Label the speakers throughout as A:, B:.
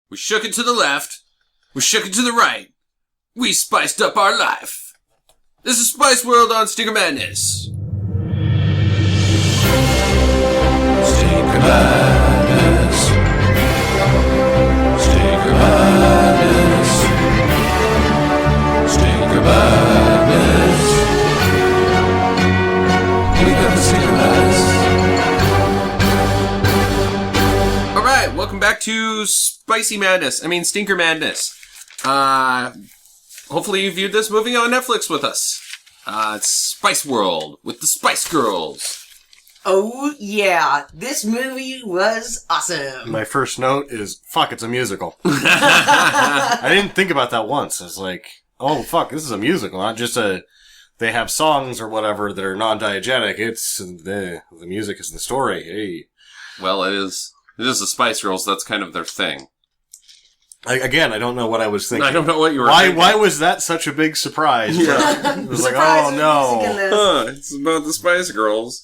A: We shook it to the left. We shook it to the right. We spiced up our life. This is Spice World on Stinker Madness. Stinker Madness. Stinker Madness. Stinker Madness. We got the Stinker Madness. Alright, welcome back to Stinker Madness. Hopefully you viewed this movie on Netflix with us. It's Spice World with the Spice Girls.
B: Oh, yeah. This movie was awesome.
C: My first note is, fuck, it's a musical. I didn't think about that once. I was like, oh, fuck, this is a musical, not just they have songs or whatever that are non-diegetic. It's, the music is the story. Hey.
A: Well, it is the Spice Girls. That's kind of their thing.
C: I don't know what I was thinking.
A: I don't know what you were thinking.
C: Why was that such a big surprise?
A: Yeah.
C: It was like, oh, no.
A: It's about the Spice Girls.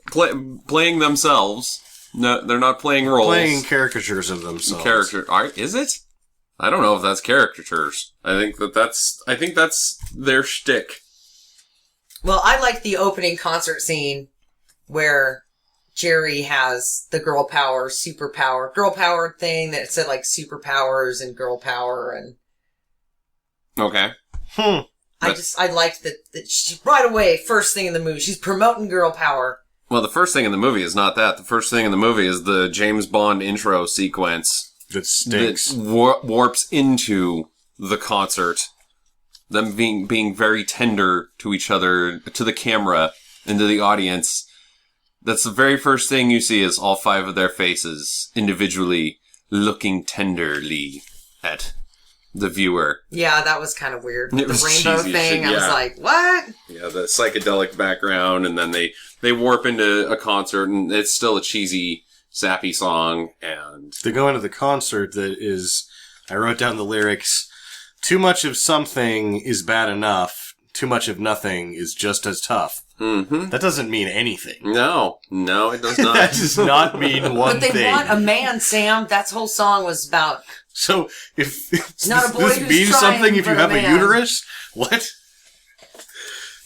A: Playing themselves. No, they're not playing roles.
C: Playing caricatures of themselves.
A: Is it? I don't know if that's caricatures. I think that's their shtick.
B: Well, I like the opening concert scene where Jerry has the girl power thing that said like superpowers and girl power and.
A: Okay.
B: I liked that she right away, first thing in the movie, she's promoting girl power.
A: Well, the first thing in the movie is not that. The first thing in the movie is the James Bond intro sequence.
C: That stinks.
A: That warps into the concert. Them being very tender to each other, to the camera, and to the audience. That's the very first thing you see is all five of their faces individually looking tenderly at the viewer.
B: Yeah, that was kind of weird.
A: It
B: The
A: was
B: rainbow
A: cheesy
B: thing,
A: shit, yeah.
B: I was like, what?
A: Yeah, the psychedelic background, and then they warp into a concert, and it's still a cheesy, sappy song, and...
C: They go into the concert that is... I wrote down the lyrics. Too much of something is bad enough. Too much of nothing is just as tough.
A: Mm-hmm.
C: That doesn't mean anything.
A: No, it does not.
C: That does not mean one thing.
B: But they want a man, Sam. That whole song was about...
C: So, if
B: not a boy
C: this
B: who's
C: means
B: trying,
C: something if you
B: but
C: have
B: a
C: a
B: man.
C: uterus? What?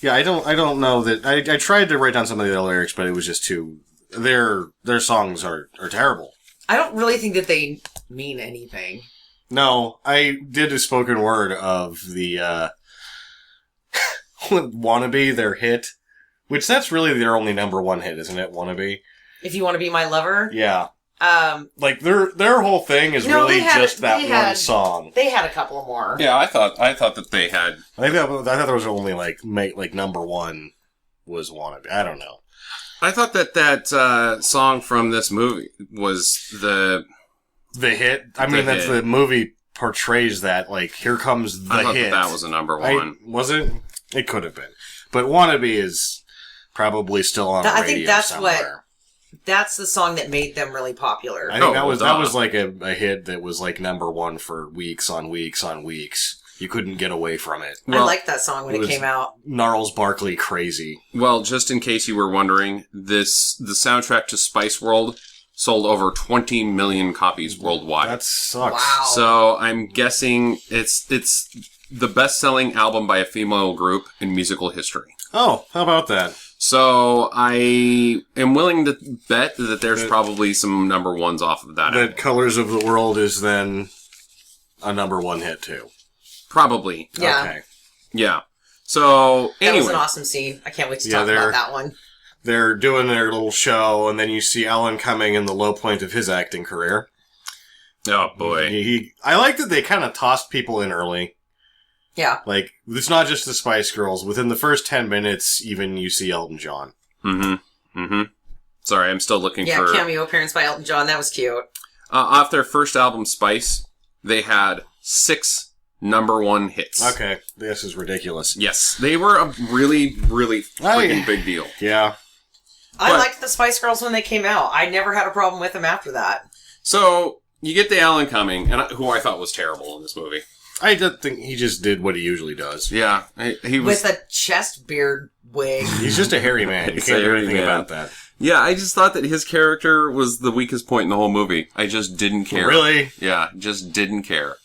C: Yeah, I don't know that... I tried to write down some of the other lyrics, but it was just too... Their songs are terrible.
B: I don't really think that they mean anything.
C: No, I did a spoken word of the, Wannabe, their hit. Which that's really their only number one hit, isn't it? Wannabe?
B: If you want to be my lover.
C: Yeah. Like their whole thing is really just that one song.
B: They had a couple more.
A: Yeah, I thought that they had...
C: I thought there was only like number one was Wannabe. I don't know.
A: I thought that song from this movie was the
C: hit. I mean, that's the movie portrays that, like, here comes the
A: I thought
C: hit.
A: that was a number one.
C: Was it? It could have been. But Wannabe is probably still on the radio
B: I think that's
C: somewhere.
B: that's the song that made them really popular.
C: I think that was like a hit that was like number one for weeks on weeks on weeks. You couldn't get away from it.
B: I liked that song when it came out.
C: Gnarls Barkley crazy.
A: Well, just in case you were wondering, the soundtrack to Spice World sold over 20 million copies worldwide.
C: That sucks.
B: Wow.
A: So I'm guessing it's the best-selling album by a female group in musical history.
C: Oh, how about that?
A: So I am willing to bet that there's probably some number ones off of that album.
C: That Colors of the World is then a number one hit too.
A: Probably.
B: Yeah.
C: Okay.
A: Yeah. So anyway.
B: That was an awesome scene. I can't wait to talk about that one.
C: They're doing their little show, and then you see Alan Cumming in the low point of his acting career.
A: Oh, boy.
C: I like that they kind of tossed people in early.
B: Yeah.
C: Like, it's not just the Spice Girls. Within the first 10 minutes, even you see Elton John.
A: Mm-hmm. Mm-hmm. Sorry, I'm still looking for...
B: Yeah, cameo appearance by Elton John. That was cute.
A: Off their first album, Spice, they had 6 number one hits.
C: Okay. This is ridiculous.
A: Yes. They were a really, really freaking big deal.
C: Yeah.
B: I liked the Spice Girls when they came out. I never had a problem with them after that.
A: So, you get the Alan Cumming, who I thought was terrible in this movie.
C: I don't think he just did what he usually does.
A: Yeah. He was...
B: With a chest beard wig.
C: He's just a hairy man. You can't do anything about that.
A: Yeah, I just thought that his character was the weakest point in the whole movie. I just didn't care.
C: Really?
A: Yeah, just didn't care.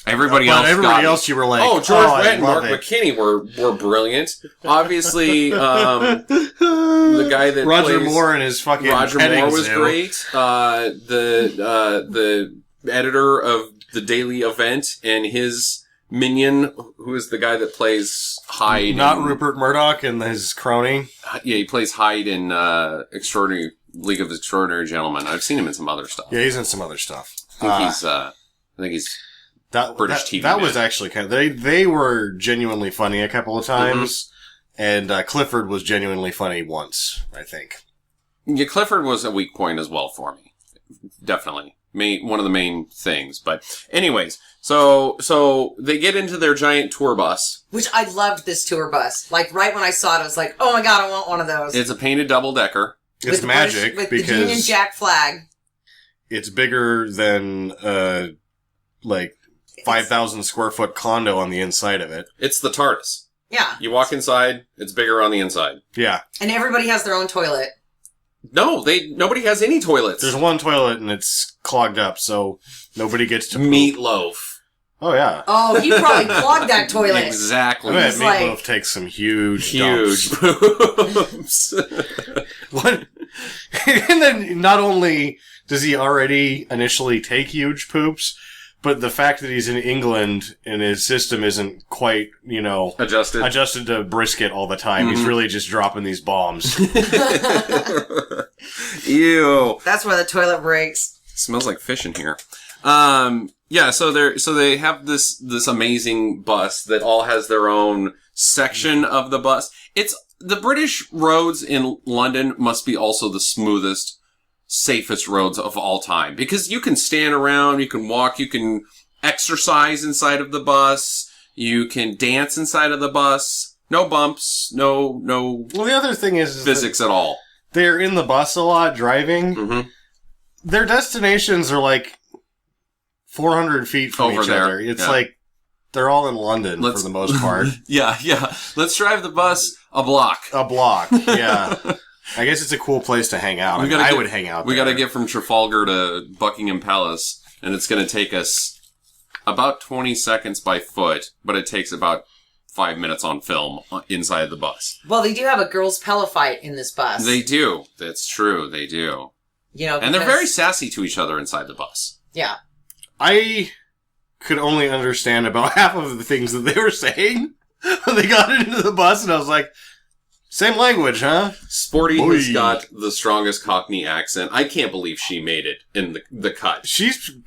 A: Everybody else
C: you were like,
A: oh, George Wendt and Mark McKinnie were brilliant. Obviously, the guy that
C: Roger
A: plays
C: Moore and his fucking
A: Roger
C: petting
A: Moore was
C: zoo.
A: great. The editor of the Daily Event and his minion, who is the guy that plays Hyde.
C: Not Rupert Murdoch and his crony.
A: Yeah, he plays Hyde in League of Extraordinary Gentlemen. I've seen him in some other stuff.
C: Yeah, he's in some other stuff.
A: I think he's British TV.
C: That
A: man.
C: was actually kind of, they were genuinely funny a couple of times, and Clifford was genuinely funny once, I think.
A: Yeah, Clifford was a weak point as well for me. Definitely. One of the main things. But anyways, so they get into their giant tour bus.
B: Which I loved this tour bus. Like, right when I saw it, I was like, oh my god, I want one of those.
A: It's a painted double-decker.
C: It's magic
B: with
C: because
B: the Union Jack flag.
C: It's bigger than, 5,000 square foot condo on the inside of it.
A: It's the Tardis.
B: Yeah.
A: You walk inside, it's bigger on the inside.
C: Yeah.
B: And everybody has their own toilet.
A: No, nobody has any toilets.
C: There's one toilet and it's clogged up, so nobody gets to poop.
A: Meatloaf.
C: Oh, yeah.
B: Oh, he probably clogged that toilet.
A: Exactly.
C: I bet
B: He's
C: Meatloaf
B: like-
C: takes some huge
A: poops.
C: What? And then not only does he already initially take huge poops, but the fact that he's in England and his system isn't quite, adjusted to brisket all the time. He's really just dropping these bombs.
A: Ew.
B: That's why the toilet breaks.
A: Smells like fish in here. Yeah, so they have this amazing bus that all has their own section of the bus. The British roads in London must be also the smoothest, safest roads of all time, because you can stand around, you can walk, you can exercise inside of the bus, you can dance inside of the bus, no bumps, no
C: Well, the other thing is
A: physics at all.
C: They're in the bus a lot driving.
A: Mm-hmm.
C: Their destinations are like 400 feet from
A: Over
C: each
A: there.
C: other. It's
A: Yeah.
C: like they're all in London for the most part.
A: Yeah. Let's drive the bus a block.
C: A block, yeah. I guess it's a cool place to hang out. I would hang out there.
A: We gotta get from Trafalgar to Buckingham Palace, and it's gonna take us about 20 seconds by foot, but it takes about 5 minutes on film inside the bus.
B: Well, they do have a girls' pillow fight in this bus.
A: They do. That's true. They do. And they're very sassy to each other inside the bus.
B: Yeah.
C: I could only understand about half of the things that they were saying when they got into the bus, and I was like, same language, huh?
A: Sporty has got the strongest Cockney accent. I can't believe she made it in the cut.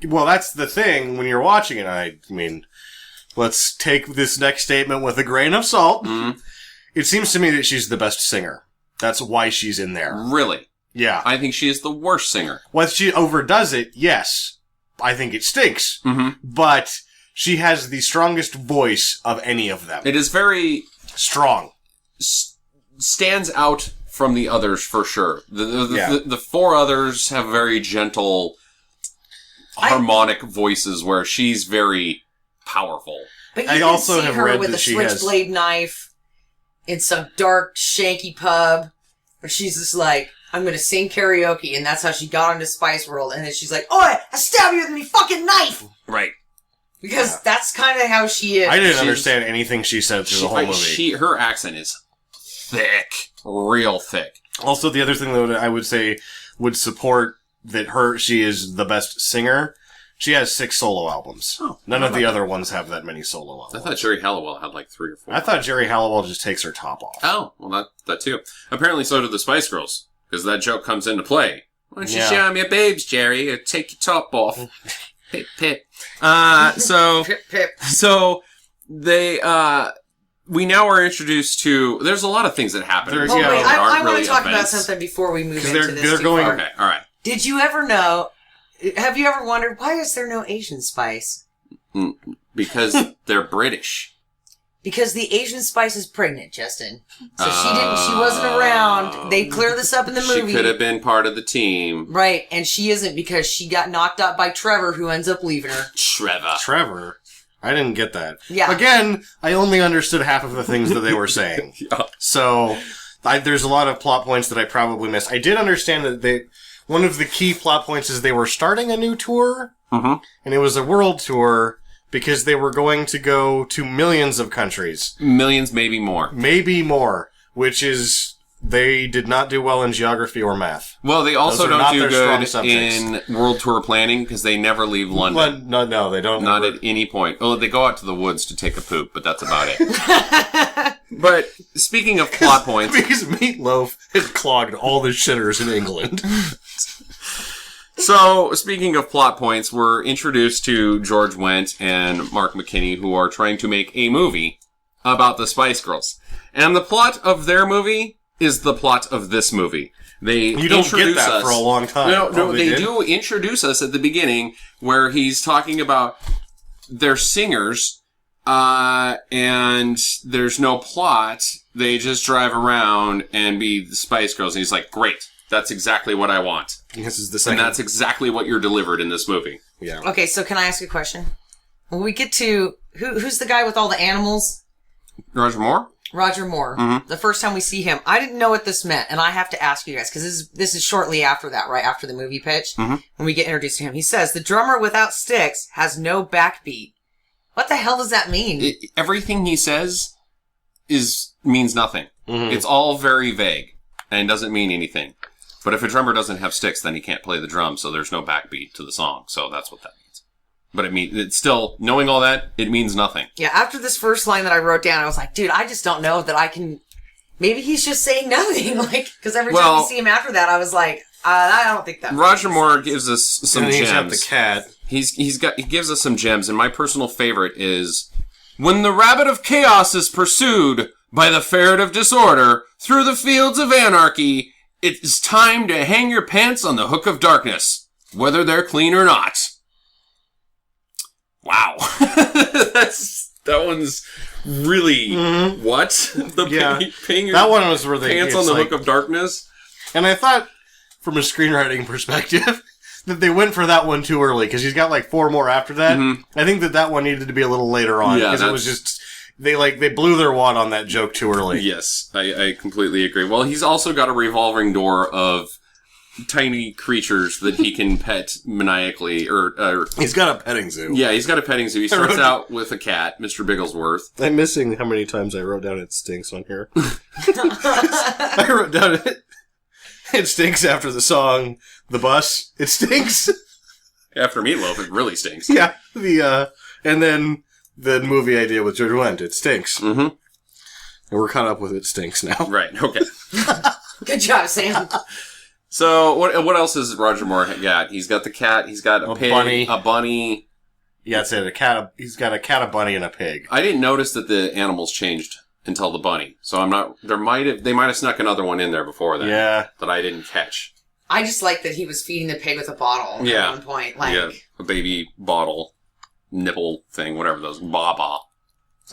C: Well, that's the thing when you're watching it. I mean, let's take this next statement with a grain of salt.
A: Mm-hmm.
C: It seems to me that she's the best singer. That's why she's in there.
A: Really?
C: Yeah.
A: I think she is the worst singer.
C: Well, she overdoes it, yes. I think it stinks.
A: Mm-hmm.
C: But she has the strongest voice of any of them.
A: It is very
C: strong.
A: Stands out from the others for sure. The four others have very gentle, harmonic voices, where she's very powerful.
B: But you
C: I
B: can
C: also
B: see
C: have
B: her
C: read
B: with
C: that
B: a
C: she has
B: switchblade knife in some dark, shanky pub where she's just like, I'm gonna sing karaoke, and that's how she got into Spice World, and then she's like, "Oi, I stab you with me fucking knife!"
A: Right.
B: Because that's kind of how she is.
C: I didn't understand anything she said through the whole movie.
A: Her accent is thick. Real thick.
C: Also, the other thing that I would say would support that she is the best singer, she has 6 solo albums.
A: Oh,
C: None of the other ones have that many solo albums.
A: I thought Jerry Halliwell had like 3 or 4.
C: I thought Jerry Halliwell just takes her top off.
A: Oh, well, that too. Apparently so do the Spice Girls, because that joke comes into play. Why don't you show me your babes, Jerry, or take your top off? Pip, pip.
B: Pip, pip.
A: So they, we now are introduced to, there's a lot of things that happen.
C: There's-
B: Oh,
C: Yeah,
B: wait,
C: there
B: I want
A: really
B: to talk about
A: events.
B: something before we move
C: 'Cause
B: into
C: they're
B: this too
C: going-
B: far.
A: Okay, alright.
B: Did you ever know, have you ever wondered, why is there no Asian Spice?
A: Because they're British.
B: Because the Asian Spice is pregnant, Justin. So she wasn't around. They clear this up in the movie.
A: She could have been part of the team.
B: Right, and she isn't because she got knocked out by Trevor, who ends up leaving her.
C: Trevor? I didn't get that.
B: Yeah.
C: Again, I only understood half of the things that they were saying.
A: Yeah.
C: So, there's a lot of plot points that I probably missed. I did understand that one of the key plot points is they were starting a new tour, and it was a world tour because they were going to go to millions of countries.
A: Millions, maybe more.
C: Maybe more, which is... They did not do well in geography or math.
A: Well, they also don't do good
C: in
A: world tour planning because they never leave London.
C: No, they don't.
A: Not at any point. Oh, they go out to the woods to take a poop, but that's about it. But speaking of plot points...
C: Because Meatloaf has clogged all the shitters in England.
A: So, speaking of plot points, we're introduced to George Wendt and Mark McKinney, who are trying to make a movie about the Spice Girls. And the plot of their movie... is the plot of this movie.
C: You don't get that for a long time.
A: No, they do introduce us at the beginning where he's talking about their singers, and there's no plot. They just drive around and be the Spice Girls. And he's like, great. That's exactly what I want.
C: This is the second.
A: And that's exactly what you're delivered in this movie.
C: Yeah.
B: Okay, so can I ask you a question? When we get to... Who's the guy with all the animals?
A: Roger Moore?
B: Roger Moore. Mm-hmm. The first time we see him, I didn't know what this meant, and I have to ask you guys, because this is shortly after that, right after the movie pitch, when we get introduced to him. He says, the drummer without sticks has no backbeat. What the hell does that mean?
A: Everything he says means nothing. Mm-hmm. It's all very vague, and doesn't mean anything. But if a drummer doesn't have sticks, then he can't play the drums, so there's no backbeat to the song. So that's what that means. But it's still, knowing all that, it means nothing.
B: Yeah, after this first line that I wrote down, I was like, dude, I just don't know that I can... Maybe he's just saying nothing. Because every time we see him after that, I was like, I don't think that...
A: Roger Moore gives us some gems.
C: He's got the cat.
A: He gives us some gems, and my personal favorite is... When the rabbit of chaos is pursued by the ferret of disorder through the fields of anarchy, it is time to hang your pants on the hook of darkness, whether they're clean or not. Wow. That one's really what?
C: That one was where they
A: pants on the hook of darkness.
C: And I thought, from a screenwriting perspective, that they went for that one too early because he's got like 4 more after that. Mm-hmm. I think that one needed to be a little later on because it was just they blew their wad on that joke too early.
A: Yes, I completely agree. Well, he's also got a revolving door of tiny creatures that he can pet maniacally, or
C: he's got a petting zoo.
A: Yeah, he's got a petting zoo. He starts out with a cat, Mr. Bigglesworth.
C: I'm missing how many times I wrote down "it stinks" on here. I wrote down it stinks after the song "The Bus." It stinks
A: after Meatloaf. It really stinks.
C: Yeah, and then the movie idea with George Wendt. It stinks. Mm-hmm. And we're caught up with "it stinks" now.
A: Right. Okay.
B: Good job, Sam.
A: So, what else has Roger Moore got? He's got the cat, he's got a pig, a bunny.
C: Yeah, it's a cat. He's got a cat, a bunny, and a pig.
A: I didn't notice that the animals changed until the bunny. So I'm not, they might have snuck another one in there before that.
C: Yeah.
A: That I didn't catch.
B: I just like that he was feeding the pig with a bottle at one point.
A: Yeah, a baby bottle, nipple thing, whatever those, baba.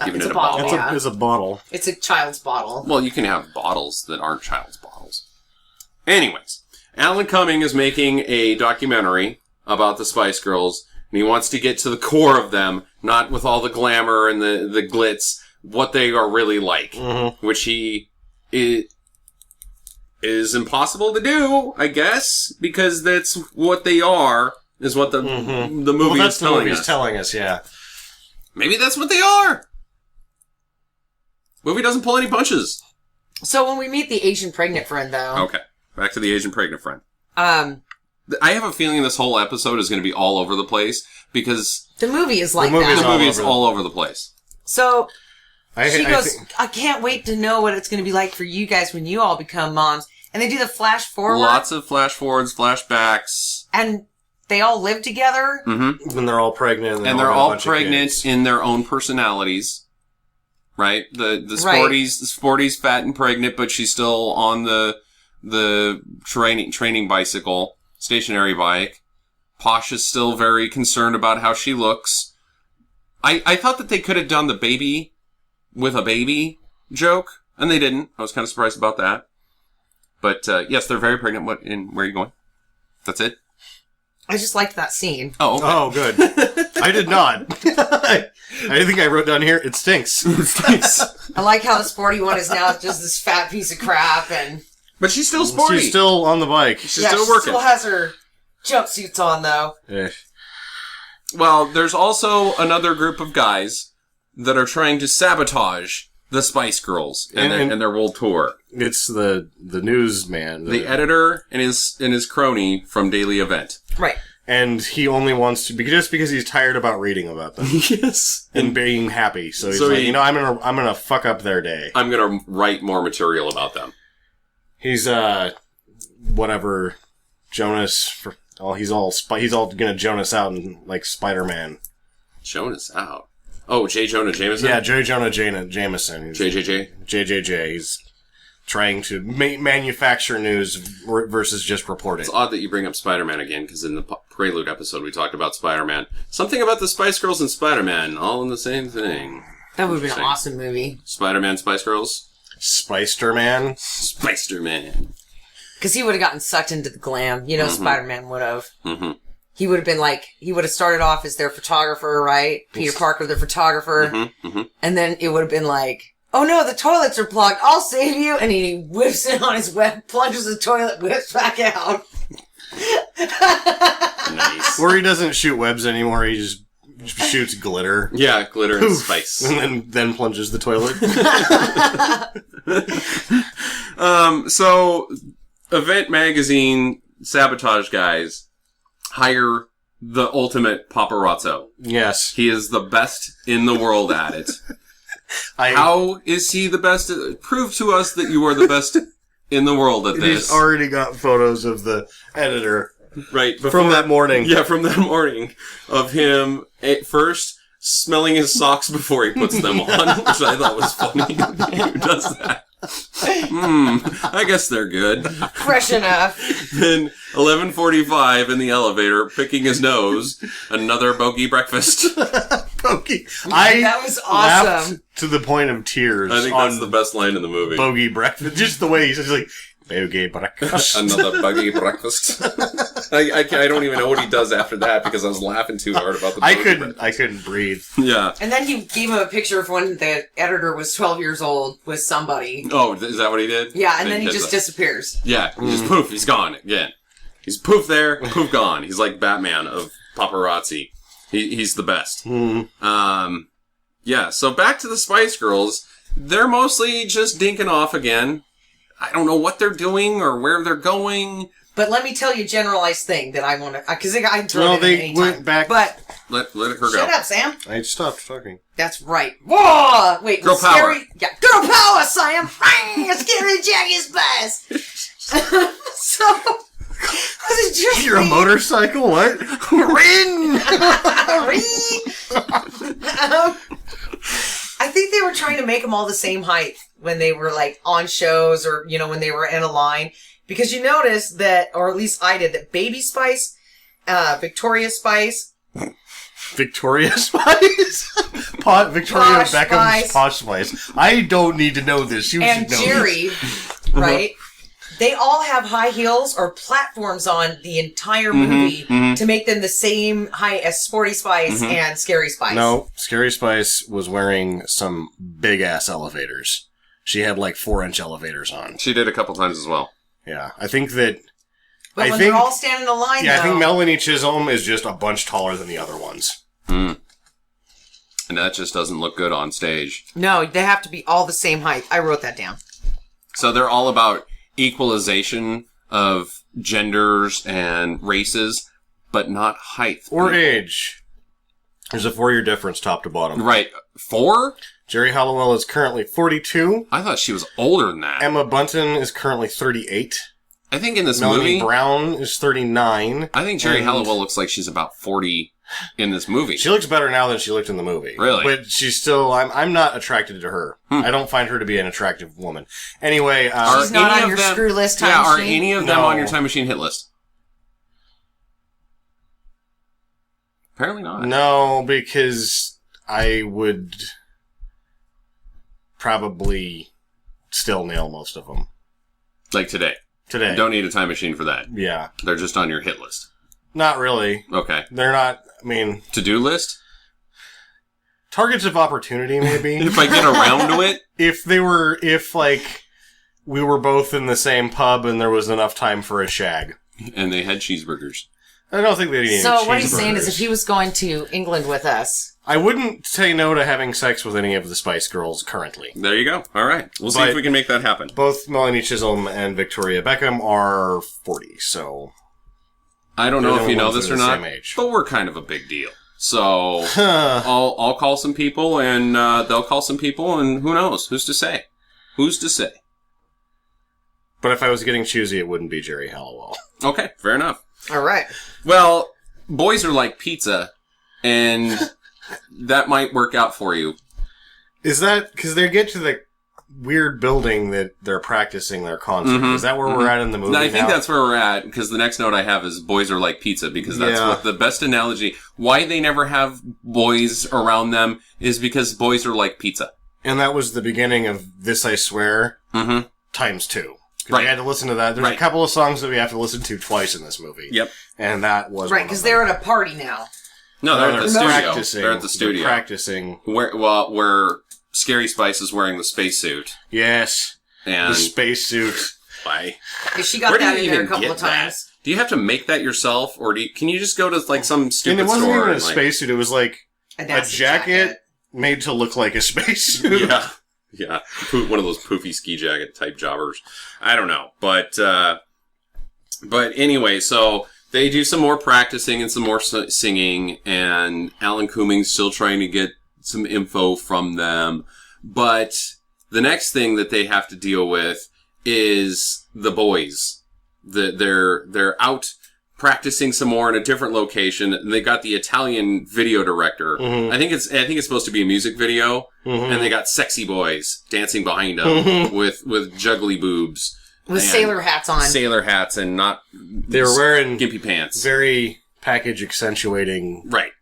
B: Giving it a bottle.
C: It's a bottle.
B: It's a child's bottle.
A: Well, you can have bottles that aren't child's bottles. Anyways. Alan Cummings is making a documentary about the Spice Girls, and he wants to get to the core of them, not with all the glamour and the glitz, what they are really like, which is impossible to do, I guess, because that's what they are, is what the movie is
C: telling us, yeah.
A: Maybe that's what they are. Movie doesn't pull any punches.
B: So when we meet the Asian pregnant friend, though...
A: Okay. Back to the Asian pregnant friend. I have a feeling this whole episode is going to be all over the place because
B: the movie is like that.
A: The movie is all over the place.
B: So she goes, I can't wait to know what it's going to be like for you guys when you all become moms. And they do the flash forward.
A: Lots of flash forwards, flashbacks.
B: And they all live together.
C: Mm-hmm. When they're all pregnant.
A: And they're all pregnant in their own personalities. Right? The Sporty's fat and pregnant, but she's still on the training bicycle, stationary bike. Posh is still very concerned about how she looks. I thought that they could have done the baby with a baby joke, and they didn't. I was kind of surprised about that. But, yes, they're very pregnant. Where are you going? That's it?
B: I just liked that scene.
A: Oh, okay.
C: Oh, good. I did not. I think I wrote down here, it stinks.
B: I like how the sporty one is now just this fat piece of crap, and
A: But she's still sporty.
C: She's still on the bike.
A: She's still working.
B: She still has her jumpsuits on, though.
C: Eh.
A: Well, there's also another group of guys that are trying to sabotage the Spice Girls and their world tour.
C: It's the newsman.
A: The editor and his crony from Daily Event.
B: Right.
C: And he only wants to, just because he's tired about reading about them.
A: Yes.
C: And being happy. So he's like, I'm gonna fuck up their day.
A: I'm gonna write more material about them.
C: He's, whatever, Jonas, he's all gonna Jonas out in, like, Spider-Man.
A: Jonas out. Oh, J. Jonah Jameson?
C: Yeah, J. Jonah Jameson.
A: JJJ?
C: JJJ. He's trying to manufacture news versus just report it.
A: It's odd that you bring up Spider-Man again, because in the Prelude episode we talked about Spider-Man. Something about the Spice Girls and Spider-Man, all in the same thing.
B: That would have been an awesome movie.
A: Spider-Man, Spice Girls?
C: Spicer Man?
A: Spicer Man.
B: Because he would have gotten sucked into the glam. You know, Spider-Man would have.
A: Mm-hmm.
B: He would have been like, he would have started off as their photographer, right? Peter Parker, their photographer.
A: Mm-hmm. Mm-hmm.
B: And then it would have been like, oh no, the toilets are plugged. I'll save you. And he whips it on his web, plunges the toilet, whips back out.
A: Nice.
C: Or he doesn't shoot webs anymore, he just shoots glitter.
A: Yeah, glitter and spice.
C: And then plunges the toilet.
A: So, Event Magazine sabotage guys hire the ultimate paparazzo.
C: Yes.
A: He is the best in the world at it. How is he the best? Prove to us that you are the best in the world at this.
C: He's already got photos of the editor.
A: Right.
C: From that morning.
A: Yeah, from that morning. Of him at first smelling his socks before he puts them on, which I thought was funny. Who does that? I guess they're good.
B: Fresh enough.
A: Then 11:45 in the elevator, picking his nose. Another bogey breakfast.
C: Bogey.
B: That was awesome.
C: Laughed to the point of tears.
A: I think that's the best line in the movie.
C: Bogey breakfast. Just the way he says, like, bogey breakfast.
A: Another bogey breakfast. I don't even know what he does after that because I was laughing too hard about the bogey
C: I couldn't breathe.
A: Yeah.
B: And then he gave him a picture of when the editor was 12 years old with somebody.
A: Oh, is that what he did?
B: Yeah, and then he just disappears.
A: Yeah, he just poof, he's gone again. He's poof there, poof gone. He's like Batman of paparazzi. He's the best. Yeah, so back to the Spice Girls. They're mostly just dinking off again. I don't know what they're doing or where they're going.
B: But let me tell you a generalized thing that I want to... Because I can throw it in
C: they
B: anytime.
C: went back...
B: But...
A: Let her go.
B: Shut up, Sam.
C: I stopped talking.
B: That's right. Whoa! Wait,
A: Girl power.
B: Scary... Yeah, girl power, Sam! Scary Jack is best! So... Was it just
C: You're a motorcycle? What? Rin!
B: I think they were trying to make them all the same height when they were, like, on shows or, you know, when they were in a line. Because you notice that, or at least I did, that Baby Spice, Victoria Spice...
C: Victoria Spice? Victoria
B: Posh
C: Beckham's
B: Spice.
C: Posh Spice. I don't need to know this. You
B: and
C: should know
B: Jerry,
C: this.
B: right? They all have high heels or platforms on the entire movie to make them the same height as Sporty Spice and Scary Spice.
C: No, Scary Spice was wearing some big-ass elevators. She had like 4-inch elevators on.
A: She did a couple times as well.
C: Yeah, I think that...
B: But when they're all standing in line,
C: Yeah,
B: though,
C: I think Melanie Chisholm is just a bunch taller than the other ones.
A: And that just doesn't look good on stage.
B: no, they have to be all the same height. I wrote that down.
A: So they're all about equalization of genders and races, but not height.
C: Or age. There's a 4-year difference top to bottom.
A: Right. 4?
C: Jerry Halliwell is currently 42.
A: I thought she was older than that.
C: Emma Bunton is currently 38.
A: I think in this
C: Melanie
A: movie...
C: Brown is 39.
A: I think Jerry
C: and
A: Halliwell looks like she's about 40 in this movie.
C: She looks better now than she looked in the movie.
A: Really?
C: But she's still... I'm not attracted to her. I don't find her to be an attractive woman. Anyway...
B: She's not
A: any
B: on
A: of
B: your
A: them-
B: screw list time
A: Yeah, are
B: machine?
A: any of them
C: No.
A: on your time machine hit list? Apparently not.
C: No, because I would probably still nail most of them.
A: Like today.
C: Today.
A: You don't need a time machine for that.
C: Yeah.
A: They're just on your hit list.
C: Not really.
A: Okay.
C: They're not, I mean...
A: To-do list?
C: Targets of opportunity, maybe.
A: If I get around to it?
C: If we were both in the same pub and there was enough time for a shag.
A: And they had cheeseburgers.
C: I don't think they need
B: So
C: cheeseburgers.
B: what he's saying is if he was going to England with us...
C: I wouldn't say no to having sex with any of the Spice Girls currently.
A: There you go. All right. We'll see if we can make that happen.
C: Both Melanie Chisholm and Victoria Beckham are 40, so...
A: I don't know
C: They're
A: if you
C: the
A: know
C: ones
A: this
C: that
A: or
C: are the
A: not,
C: same age.
A: but we're kind of a big deal. So I'll call some people, and they'll call some people, and who knows? Who's to say? Who's to say?
C: But if I was getting choosy, it wouldn't be Jerry Halliwell.
A: Okay, fair enough.
B: All right.
A: Well, boys are like pizza, and that might work out for you.
C: Is that... Because they get to the weird building that they're practicing their concert. Is that where we're at in the movie
A: I think
C: now?
A: that's where we're at, because the next note I have is boys are like pizza, because that's what the best analogy... Why they never have boys around them is because boys are like pizza.
C: And that was the beginning of This I Swear times 2. Right. We had to listen to that. There's a couple of songs that we have to listen to twice in this movie.
A: Yep.
C: And that was
B: right, because they're at a party now.
A: No, they're at the studio.
C: Practicing.
A: They're at the studio.
C: They're practicing.
A: Where Scary Spice is wearing the spacesuit.
C: Yes.
A: And
C: the spacesuit.
A: Why?
B: She got that in there a couple of times.
A: Do you have to make that yourself, or can you just go to like some stupid store?
C: And it wasn't even a spacesuit. It was like
B: a
C: jacket made to look like a spacesuit.
A: Yeah. Yeah. One of those poofy ski jacket type jobbers. I don't know. But anyway, so they do some more practicing and some more singing, and Alan Cummings still trying to get some info from them. But the next thing that they have to deal with is the boys. They're out practicing some more in a different location, and they got the Italian video director. I think it's supposed to be a music video, and they got sexy boys dancing behind them with juggly boobs.
B: With sailor hats on.
A: Sailor hats and not...
C: They were wearing...
A: gimpy pants.
C: Very package accentuating...
A: Right.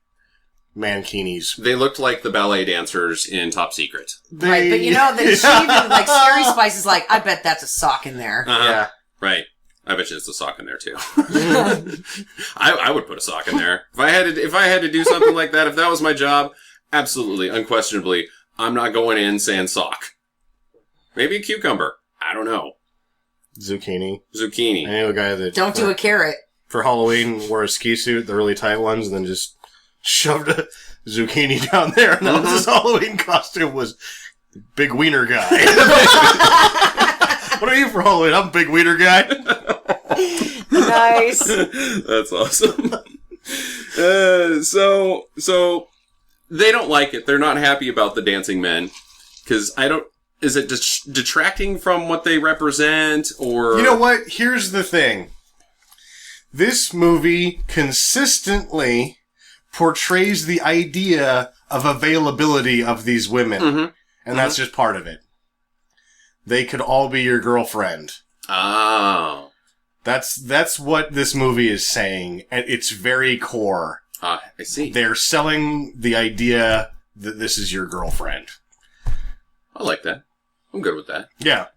C: Mankinis.
A: They looked like the ballet dancers in Top Secret.
B: Right, but you know, that she even, like, Scary Spice is like, I bet that's a sock in there.
C: Yeah.
A: Right. I bet you there's a sock in there, too. I would put a sock in there. If I had to do something like that, if that was my job, absolutely, unquestionably, I'm not going in saying sock. Maybe a cucumber. I don't know.
C: Zucchini.
A: I
C: know a guy that...
B: Don't do a carrot.
C: For Halloween, wore a ski suit, the really tight ones, and then just shoved a zucchini down there, and that was his Halloween costume, was Big Wiener Guy. What are you for Halloween? I'm Big Wiener Guy.
B: Nice.
A: That's awesome. So they don't like it. They're not happy about the dancing men, because is it detracting from what they represent, or...
C: You know what? Here's the thing. This movie consistently portrays the idea of availability of these women. And that's just part of it. They could all be your girlfriend.
A: Oh.
C: That's what this movie is saying at its very core.
A: I see.
C: They're selling the idea that this is your girlfriend.
A: I like that. I'm good with that.
C: Yeah.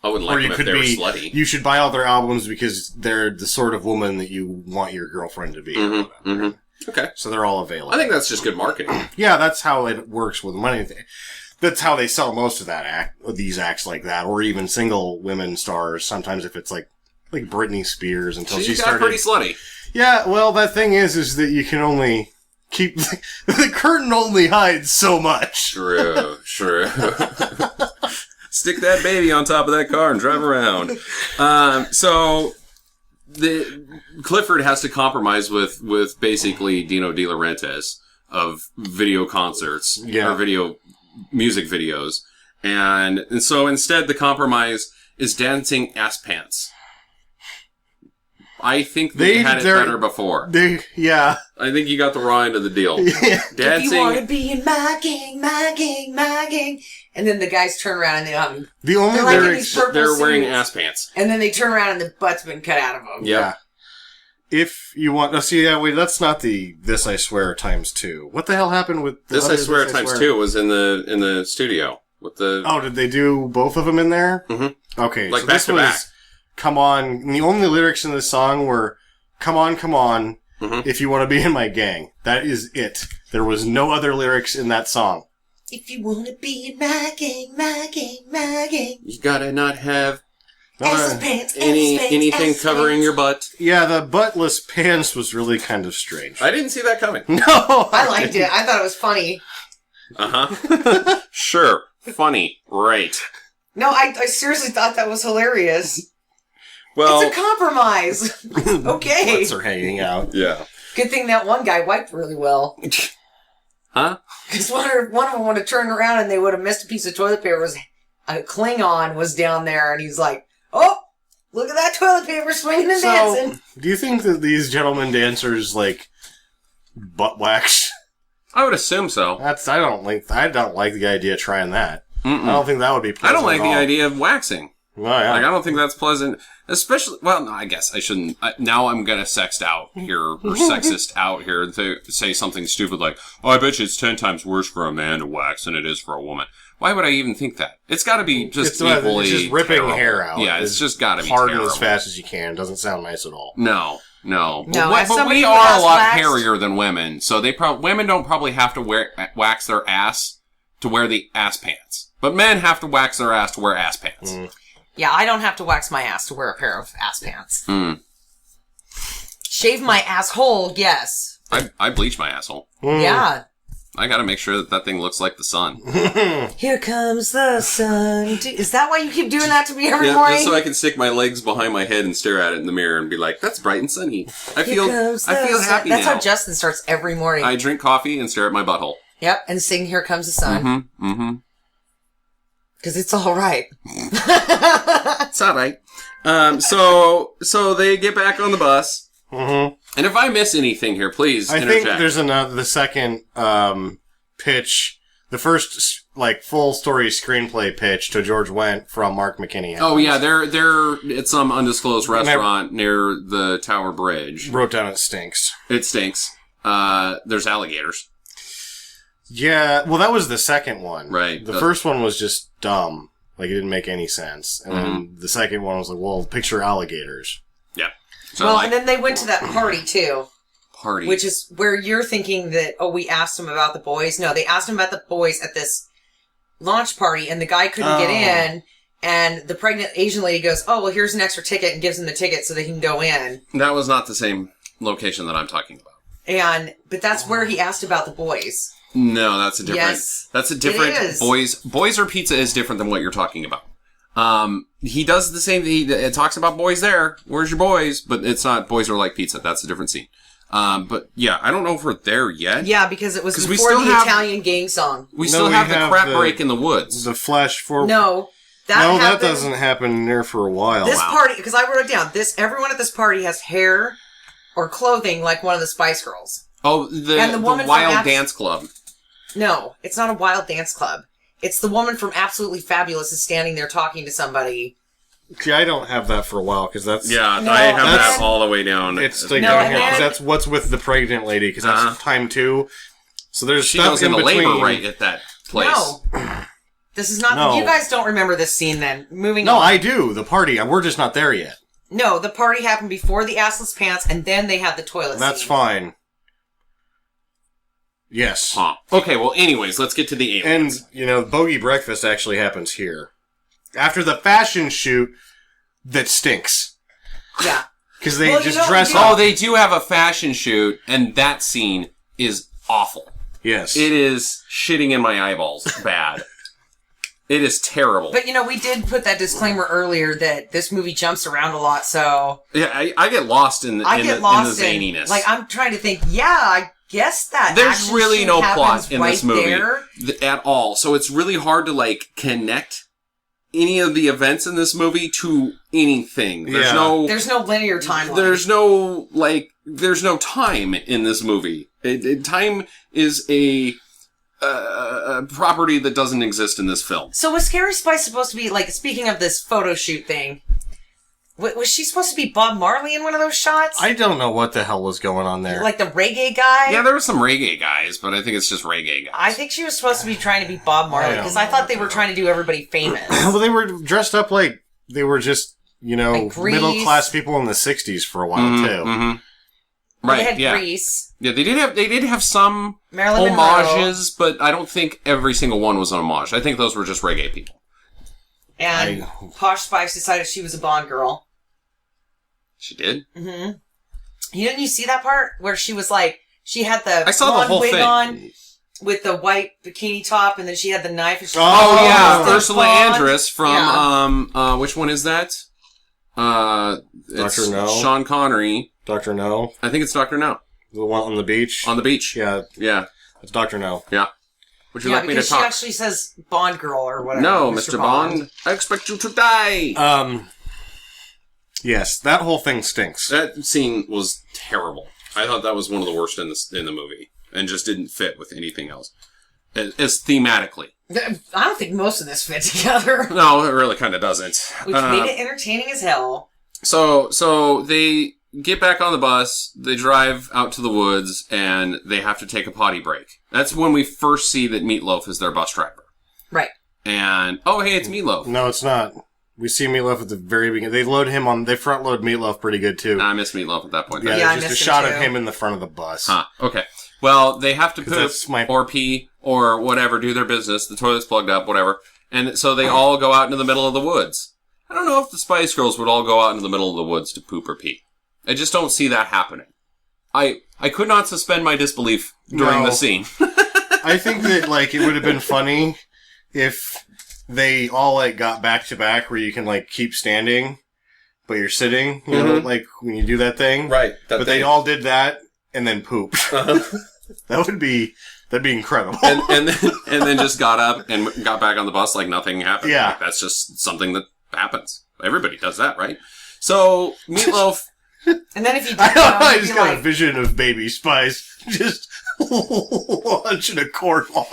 A: I wouldn't like them if they were slutty.
C: You should buy all their albums because they're the sort of woman that you want your girlfriend to be.
A: Okay.
C: So they're all available.
A: I think that's just good marketing.
C: Yeah, that's how it works with money. That's how they sell most of these acts like that, or even single women stars. Sometimes if it's like Britney Spears until she started
A: pretty slutty.
C: Yeah, well, that thing is that you can only keep the curtain only hides so much.
A: True. Stick that baby on top of that car and drive around. So Clifford has to compromise with basically Dino De Laurentiis of video concerts or video music videos, and so instead the compromise is dancing ass pants. I think they had it better before. I think you got the raw end of the deal.
B: Yeah.
A: Dancing.
B: If you want to be in my gang, and then the guys turn around and
C: the only lyrics
A: they're wearing ass pants,
B: and then they turn around and the butt's been cut out of them.
C: Yeah. If you want to see that way, that's not the This I Swear times 2. What the hell happened with
A: This I Swear times 2 was in the studio with the.
C: Oh, did they do both of them in there?
A: Mm-hmm.
C: Okay,
A: like
C: so
A: back
C: this
A: to
C: was
A: back.
C: Come On. And the only lyrics in this song were come on, come on,
A: Mm-hmm.
C: if you want to be in my gang. That is it. There was no other lyrics in that song.
B: If you want to be in my gang, my gang, my gang.
A: You gotta not have
B: Pants,
A: anything covering your butt.
C: Yeah, the buttless pants was really kind of strange.
A: I didn't see that coming.
C: No!
B: I liked it. I thought it was funny.
A: Uh-huh. Sure. Funny. Right.
B: No, I seriously thought that was hilarious.
A: Well,
B: It's a compromise. Okay.
C: Butts are hanging out.
A: yeah.
B: Good thing that one guy wiped really well.
A: Huh?
B: Because one of them would have turned around and they would have missed a piece of toilet paper. A Klingon was down there and he's like, oh, look at that toilet paper swinging and dancing.
C: Do you think that these gentlemen dancers, like, butt wax?
A: I would assume so.
C: I don't like the idea of trying that.
A: Mm-mm.
C: I don't think that would be
A: I
C: pleasant
A: don't like
C: at
A: the
C: all.
A: idea of waxing.
C: Well, yeah.
A: Like, I don't think that's pleasant. Especially, well, no, I guess I shouldn't. Now I'm gonna sexist out here and say something stupid like, oh, I bet you it's 10 times worse for a man to wax than it is for a woman. Why would I even think that? It's gotta be just equally
C: It's just ripping
A: terrible.
C: hair out.
A: Yeah, it's just gotta be
C: hard
A: terrible.
C: and as fast as you can. Doesn't sound nice at all.
A: No.
B: No,
A: But
B: as somebody
A: we
B: who
A: are
B: has
A: a lot
B: waxed-
A: hairier than women, so women don't probably have to wax their ass to wear the ass pants. But men have to wax their ass to wear ass pants.
B: Yeah, I don't have to wax my ass to wear a pair of ass pants.
A: Mm.
B: Shave my asshole, yes.
A: I bleach my asshole.
B: Yeah.
A: I gotta make sure that thing looks like the sun.
B: Here comes the sun. Is that why you keep doing that to me every morning?
A: Just so I can stick my legs behind my head and stare at it in the mirror and be like, that's bright and sunny. I
B: Here
A: feel
B: comes the
A: happy
B: That's
A: now.
B: how Justin starts every morning.
A: I drink coffee and stare at my butthole.
B: Yep, and sing Here Comes the Sun.
A: Mm-hmm. Mm-hmm.
B: Because it's all right.
A: It's alright. So they get back on the bus.
C: Mm-hmm.
A: And if I miss anything here, please
C: I
A: interject.
C: think there's the second pitch, the first like full story screenplay pitch to George Wendt from Mark McKinnie.
A: Oh yeah, they're at some undisclosed restaurant near the Tower Bridge.
C: Wrote down it stinks.
A: It stinks. There's alligators.
C: Yeah, well, that was the second one.
A: Right.
C: The first one was just dumb. Like, it didn't make any sense. And then the second one was like, well, picture alligators.
A: Yeah. So
B: Well, and then they went to that party, too.
A: Party.
B: Which is where you're thinking that, oh, we asked them about the boys. No, they asked them about the boys at this launch party, and the guy couldn't get in. And the pregnant Asian lady goes, oh, well, here's an extra ticket, and gives him the ticket so they can go in.
A: That was not the same location that I'm talking about.
B: But that's where he asked about the boys.
A: No, that's a different.
B: Yes,
A: that's a different.
B: it is.
A: Boys or pizza is different than what you're talking about. He does the same. It talks about boys there. Where's your boys? But it's not boys are like pizza. That's a different scene. But yeah, I don't know if we're there yet.
B: Yeah, because it was
A: 'Cause we
B: before
A: still
B: the
A: have-
B: Italian gang song.
A: We still have the crap break in the woods.
C: The flash forward.
B: No, that
C: that
B: happened.
C: doesn't happen there for a while.
B: This party, because I wrote it down. Everyone at this party has hair or clothing like one of the Spice Girls.
A: Oh,
B: And
A: the
B: the woman from
A: Wild Dance Club.
B: No, it's not a wild dance club. It's the woman from Absolutely Fabulous is standing there talking to somebody.
C: See, I don't have that for a while, because that's...
A: Yeah,
B: No,
A: I have
C: that's-
A: that all the way down.
C: It's like
B: No,
C: down
B: and
C: here, 'cause
B: then-
C: that's what's with the pregnant lady, because that's time 2. So there's
A: she
C: stuff
A: goes
C: in
A: into
C: between.
A: labor right at that place.
B: No. This is not...
C: No.
B: You guys don't remember this scene then. Moving
C: No,
B: on.
C: I do. The party. We're just not there yet.
B: No, the party happened before the assless pants, and then they had the toilet
C: That's
B: scene.
C: fine. Yes.
A: Huh. Okay, well, anyways, let's get to the aliens.
C: And, bogey breakfast actually happens here. After the fashion shoot that stinks.
B: Yeah.
C: Because they
B: Well,
C: just
B: you know,
C: dress
B: you know-
C: up.
A: Oh, they do have a fashion shoot, and that scene is awful.
C: Yes.
A: It is shitting in my eyeballs bad. It is terrible.
B: But, we did put that disclaimer earlier that this movie jumps around a lot, so...
A: Yeah, I get lost in the zaniness.
B: Like, I'm trying to think, I guess that
A: There's
B: action
A: really
B: shoot
A: no
B: happens
A: plot in
B: right
A: this movie
B: there.
A: at all. So it's really hard to, connect any of the events in this movie to anything. There's
C: Yeah.
B: There's no linear timeline.
A: There's no time in this movie. Time is a property that doesn't exist in this film.
B: So was Scary Spice supposed to be, speaking of this photo shoot thing, was she supposed to be Bob Marley in one of those shots?
C: I don't know what the hell was going on there.
B: Like the reggae guy?
A: Yeah, there were some reggae guys, but I think it's just reggae guys.
B: I think she was supposed to be trying to be Bob Marley, because I thought they were trying to do everybody famous.
C: Well, they were dressed up like they were just,
B: Like Grease.
C: middle-class people in the 60s for a while, too.
A: Mm-hmm.
B: They had Grease.
A: Yeah, they did have some
B: Marilyn
A: homages, but I don't think every single one was an homage. I think those were just reggae people.
B: And Posh Spice decided she was a Bond girl.
A: She did?
B: Mm-hmm. Didn't you see that part? Where she was like, she had the
A: I saw the whole
B: wig
A: thing.
B: on with the white bikini top, and then she had the knife. And she
A: Ursula Andress from, which one is that?
C: Dr. No.
A: Sean Connery.
C: Dr. No.
A: I think it's Dr. No.
C: The one on the beach?
A: On the beach.
C: Yeah.
A: Yeah.
C: It's Dr. No.
A: Yeah. Would you like me to talk?
B: She actually says Bond girl or whatever.
A: No, Mr. Bond. I expect you to die.
C: Yes, that whole thing stinks.
A: That scene was terrible. I thought that was one of the worst in the movie, and just didn't fit with anything else, as thematically.
B: I don't think most of this fit together.
A: No, it really kind of doesn't.
B: Which made it entertaining as hell.
A: So they get back on the bus, they drive out to the woods, and they have to take a potty break. That's when we first see that Meatloaf is their bus driver.
B: Right.
A: And, oh, hey, it's Meatloaf.
C: No, it's not. We see Meatloaf at the very beginning. They front load Meatloaf pretty good, too.
A: I miss Meatloaf at that point.
C: Yeah, just a shot of him in the front of the bus.
A: Huh, okay. Well, they have to poop or pee or whatever, do their business. The toilet's plugged up, whatever. And so they all go out into the middle of the woods. I don't know if the Spice Girls would all go out into the middle of the woods to poop or pee. I just don't see that happening. I could not suspend my disbelief during the scene.
C: I think that, it would have been funny if they all, got back to back where you can, keep standing, but you're sitting, you know, when you do that thing.
A: Right.
C: They all did that and then pooped. That'd be incredible.
A: And then just got up and got back on the bus like nothing happened.
C: Yeah.
A: Like, that's just something that happens. Everybody does that, right? So, Meatloaf...
B: And then if you
C: I just got a vision of Baby Spice just launching a corn log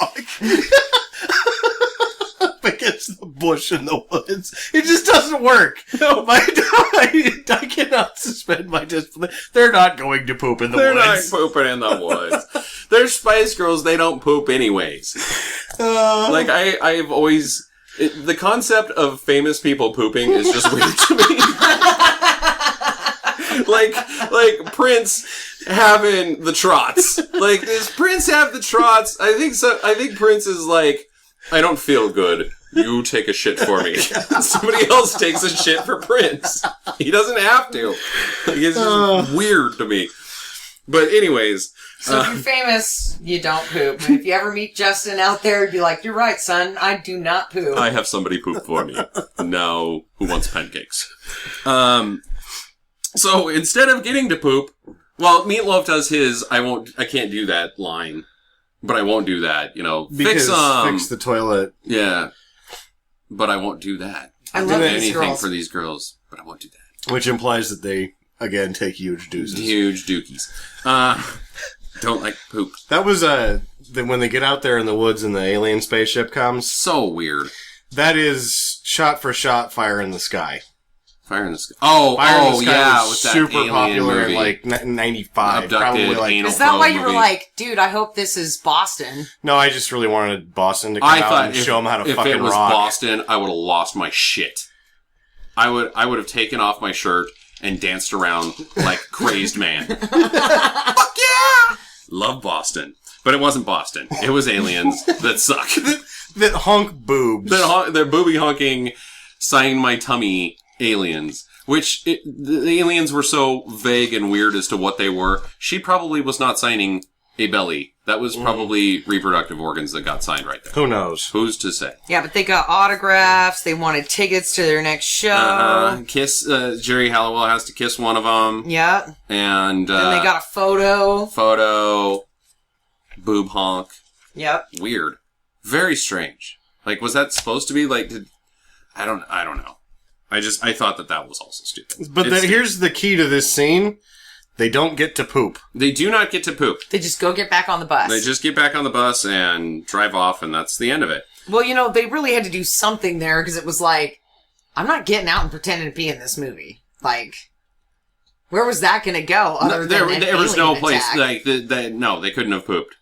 C: up against the bush in the woods. It just doesn't work. No, I cannot suspend my disbelief. They're not going to poop in the woods.
A: They're not pooping in the woods. They're Spice Girls. They don't poop anyways. I've always... the concept of famous people pooping is just weird to me. like Prince having the trots. Does Prince have the trots? I think so. I think Prince is like, I don't feel good. You take a shit for me. Somebody else takes a shit for Prince. He doesn't have to. It's just weird to me. But anyways.
B: So if you're famous, you don't poop. And if you ever meet Justin out there, be like, you're right, son. I do not poop.
A: I have somebody poop for me. Now, who wants pancakes? So instead of getting to poop, well, Meatloaf does his, I can't do that line, but I won't do that,
C: Because fix the toilet.
A: Yeah. But I won't do that.
B: I love
A: do
B: these
A: anything
B: girls.
A: for these girls, but I won't do that.
C: Which implies that they, again, take huge deuces.
A: Huge dookies. Don't like poop.
C: That was, when they get out there in the woods and the alien spaceship comes.
A: So weird.
C: That is shot for shot Fire in the Sky.
A: Fire in the Sky. Oh,
C: Fire in the Sky
A: yeah,
C: was
A: with that
C: super
A: alien
C: popular
A: movie.
C: in 95.
A: Abducted,
C: Probably
A: anal
B: Is that why you
A: movie.
B: were like, dude, I hope this is Boston?
C: No, I just really wanted Boston to come out and show them how to fucking
A: if it was
C: rock.
A: Boston, I would have lost my shit. I would have taken off my shirt and danced around like crazed man. Fuck yeah! Love Boston. But it wasn't Boston. It was aliens that suck.
C: That honk boobs.
A: They're booby honking, sign my tummy aliens. Which, the aliens were so vague and weird as to what they were. She probably was not signing a belly. That was probably reproductive organs that got signed right there.
C: Who knows?
A: Who's to say?
B: Yeah, but they got autographs. They wanted tickets to their next show.
A: Kiss, Jerry Halliwell has to kiss one of them.
B: Yeah.
A: And,
B: then they got a photo.
A: Boob honk.
B: Yep.
A: Weird. Very strange. Was that supposed to be, I don't know. I thought that was also stupid.
C: But here's the key to this scene. They don't get to poop.
A: They do not get to poop.
B: They just go get back on the bus.
A: They just get back on the bus and drive off, and that's the end of it.
B: Well, they really had to do something there, because it was like, I'm not getting out and pretending to be in this movie. Where was that going to go?
A: There was no place. No, they couldn't have pooped.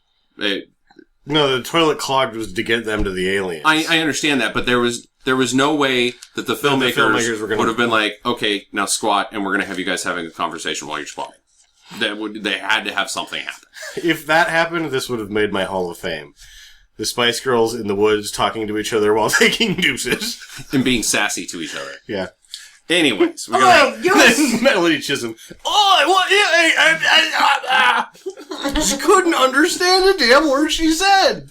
C: No, the toilet clogged was to get them to the aliens.
A: I understand that, but there was no way that the filmmakers
C: were gonna
A: would have been like, okay, now squat, and we're going to have you guys having a conversation while you're squatting. They had to have something happen.
C: If that happened, this would have made my Hall of Fame. The Spice Girls in the woods talking to each other while taking deuces.
A: And being sassy to each other.
C: Yeah.
A: Anyways, we're
C: Then Melody Chisholm. I just couldn't understand a damn word she said.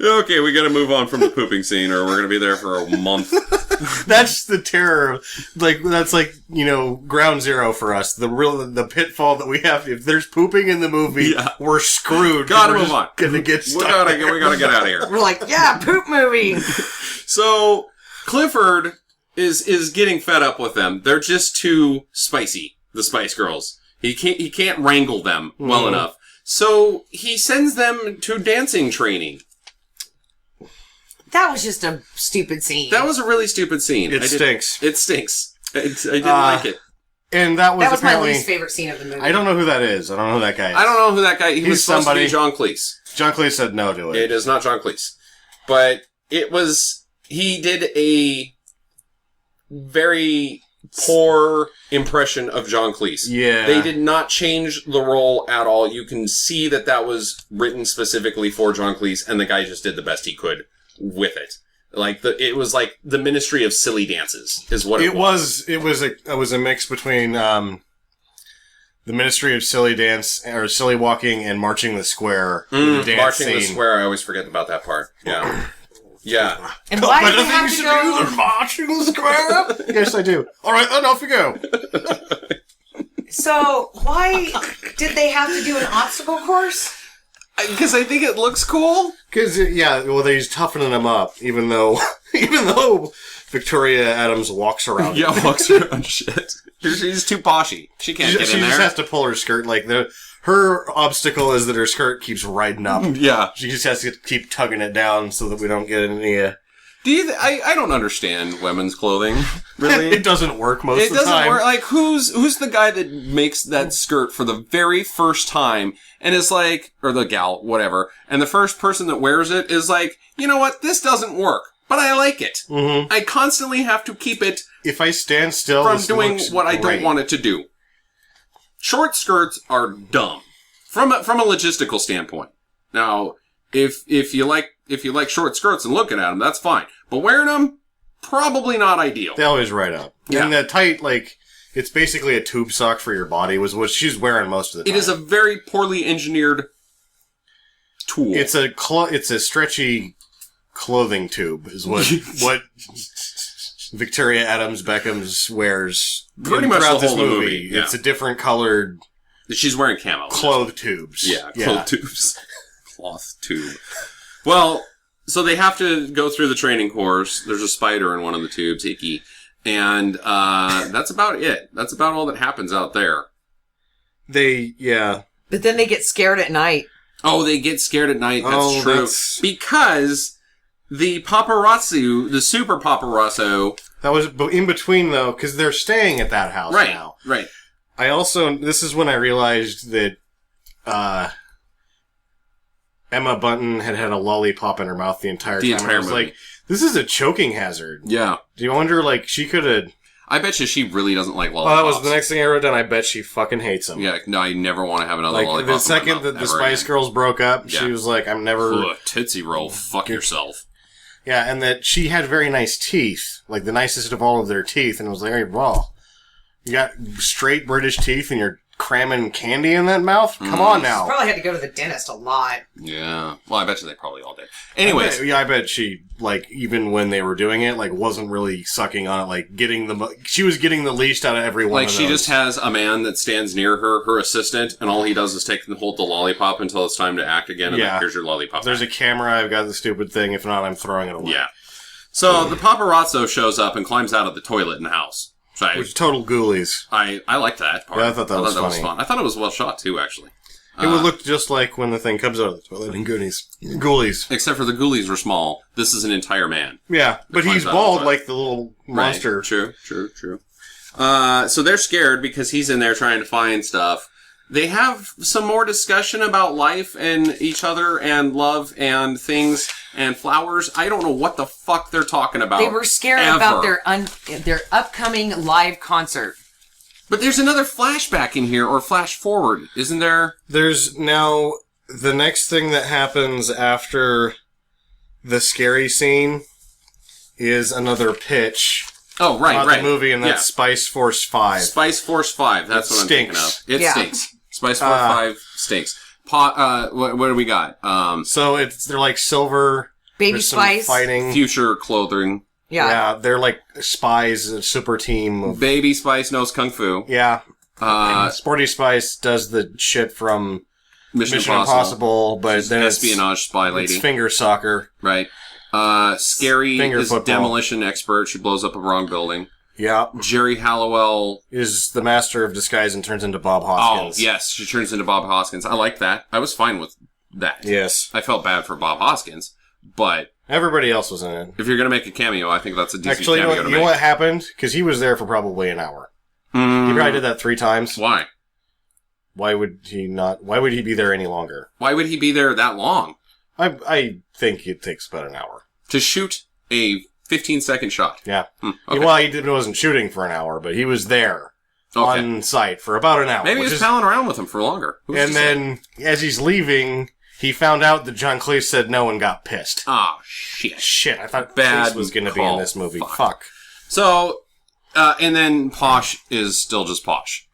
A: Okay, we gotta move on from the pooping scene, or we're gonna be there for a month.
C: That's the terror. That's ground zero for us. The pitfall that we have. If there's pooping in the movie, we're screwed.
A: Gotta move on.
C: Gonna get stuck.
A: We gotta get out of here.
B: We're like, yeah, poop movie.
A: So Clifford is getting fed up with them. They're just too spicy. The Spice Girls. He can't wrangle them well enough. So he sends them to dancing training.
B: That was just a stupid scene.
A: That was a really stupid scene.
C: It stinks.
A: It stinks. I didn't like it.
C: And that was
B: my least favorite scene of the movie.
C: I don't know who that is. I don't know who that guy is.
A: I don't know who that guy is. He was supposed
C: somebody.
A: to be John Cleese.
C: John Cleese said no to it.
A: It is not John Cleese. But it was... He did a very poor impression of John Cleese.
C: Yeah.
A: They did not change the role at all. You can see that was written specifically for John Cleese, and the guy just did the best he could with it. It was like the Ministry of Silly Dances is what it was.
C: It was a mix between the Ministry of Silly Dance or Silly Walking and Marching the Square. The dance
A: Marching
C: scene.
A: the Square, I always forget about that part. Yeah. Yeah.
B: And why did they have to go?
C: They're marching the square. Yes, I do. All right, then off you go.
B: So why did they have to do an obstacle course?
A: Because I think it looks cool.
C: Because they're toughening them up, even though Victoria Adams walks around.
A: Yeah, walks around shit. She's too poshy. She can't get in there.
C: She just has to pull her skirt. Her obstacle is that her skirt keeps riding up.
A: Yeah.
C: She just has to keep tugging it down so that we don't get any...
A: I don't understand women's clothing, really.
C: It doesn't work most of the time. It doesn't work.
A: Like, who's the guy that makes that skirt for the very first time and is like... Or the gal, whatever. And the first person that wears it is like, you know what? This doesn't work. But I like it. Mm-hmm. I constantly have to keep it...
C: If I stand still,
A: from doing what I don't want it to do. Short skirts are dumb from a logistical standpoint. Now, if you like short skirts and looking at them, that's fine. But wearing them, probably not ideal.
C: They always ride up.
A: Yeah.
C: And the tight, it's basically a tube sock for your body was what she's wearing most of the time.
A: It is a very poorly engineered tool.
C: It's a stretchy clothing tube is what Victoria Adams Beckham wears
A: pretty much
C: throughout
A: the
C: this
A: whole
C: movie.
A: Yeah.
C: It's a different colored.
A: She's wearing camo.
C: Cloth tubes.
A: Yeah, cloth tubes. Cloth tube. Well, so they have to go through the training course. There's a spider in one of the tubes, icky. And that's about it. That's about all that happens out there.
B: But then they get scared at night.
A: Oh, they get scared at night. That's true. Because the paparazzi, the super paparazzo...
C: That was in between, though, because they're staying at that house now.
A: Right.
C: This is when I realized that Emma Bunton had a lollipop in her mouth the entire time. I was
A: movie.
C: like, this is a choking hazard.
A: Yeah.
C: Do you wonder, she could have...
A: I bet you she really doesn't like lollipops.
C: That was the next thing I wrote down. I bet she fucking hates them.
A: Yeah, no, I never want to have another lollipop.
C: The second that the Spice Girls broke up, she was like, I'm never...
A: Ugh, Tootsie Roll, fuck yourself.
C: Yeah, and that she had very nice teeth. Like, the nicest of all of their teeth. And it was like, hey, well, you got straight British teeth and you're cramming candy in that mouth? Come on now.
B: She probably had to go to the dentist a lot.
A: Yeah. Well, I bet you they probably all did. Anyways.
C: I bet she, even when they were doing it, wasn't really sucking on it, she was getting the least out of every one of those.
A: She just has a man that stands near her assistant, and all he does is hold the lollipop until it's time to act again, and then here's your lollipop.
C: If there's a camera, I've got the stupid thing. If not, I'm throwing it away.
A: Yeah. So the paparazzo shows up and climbs out of the toilet in the house.
C: Which total ghoulies.
A: I liked that part.
C: Yeah, I thought that was
A: fun. I thought it was well shot, too, actually.
C: It would look just like when the thing comes out of the toilet in Ghoulies.
A: Except for the ghoulies were small. This is an entire man.
C: Yeah, but he's bald like the little monster.
A: Right. True. So they're scared because he's in there trying to find stuff. They have some more discussion about life and each other and love and things and flowers. I don't know what the fuck they're talking about.
B: They were scared about their upcoming live concert.
A: But there's another flashback in here, or flash forward, isn't there?
C: There's now the next thing that happens after the scary scene is another pitch.
A: Oh, right.
C: The movie, and that's Spice Force 5.
A: Spice Force 5, that's what I'm thinking of. It stinks. Spice Force 5 stinks. What do we got?
C: So they're like silver.
B: Baby Spice.
C: Fighting.
A: Future clothing.
B: Yeah,
C: they're like spies, a super team.
A: Baby Spice knows Kung Fu.
C: Yeah. Sporty Spice does the shit from Mission Impossible, but then
A: espionage spy lady.
C: It's finger soccer.
A: Right. Scary
C: finger
A: is
C: football.
A: Demolition expert. She blows up a wrong building.
C: Yeah.
A: Jerry Halliwell
C: is the master of disguise and turns into Bob Hoskins.
A: Oh, yes. She turns into Bob Hoskins. I like that. I was fine with that.
C: Yes.
A: I felt bad for Bob Hoskins, but
C: everybody else was in it.
A: If you're going to make a cameo, I think that's a decent
C: Actually,
A: cameo to make.
C: You know what happened? Because he was there for probably an hour. He probably did that 3 times.
A: Why?
C: Why would he not? Why would he be there any longer?
A: Why would he be there that long?
C: I think it takes about an hour.
A: To shoot a 15-second shot?
C: Yeah.
A: Okay.
C: Well, he wasn't shooting for an hour, but he was there on site for about an hour.
A: Maybe he was palling around with him for longer.
C: And then, as he's leaving, he found out that John Cleese said no and got pissed.
A: Oh, shit.
C: Shit, I thought
A: Bad
C: Cleese was going to be in this movie. Fuck.
A: So, and then Posh is still just Posh.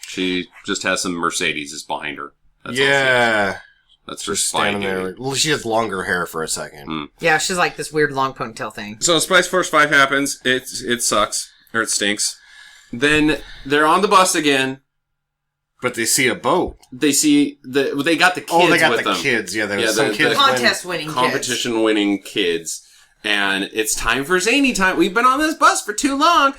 A: She just has some Mercedes behind her. That's all that's just
C: standing there. Well, she has longer hair for a second.
B: Yeah, she's like this weird long ponytail thing.
A: So Spice Force 5 happens. It sucks. Or it stinks. Then they're on the bus again.
C: But they see a boat.
A: They see they got the kids with them.
C: Oh, they got the kids. Yeah, there was some kids.
B: Contest-winning kids.
A: Competition-winning kids. And it's time for zany time. We've been on this bus for too long.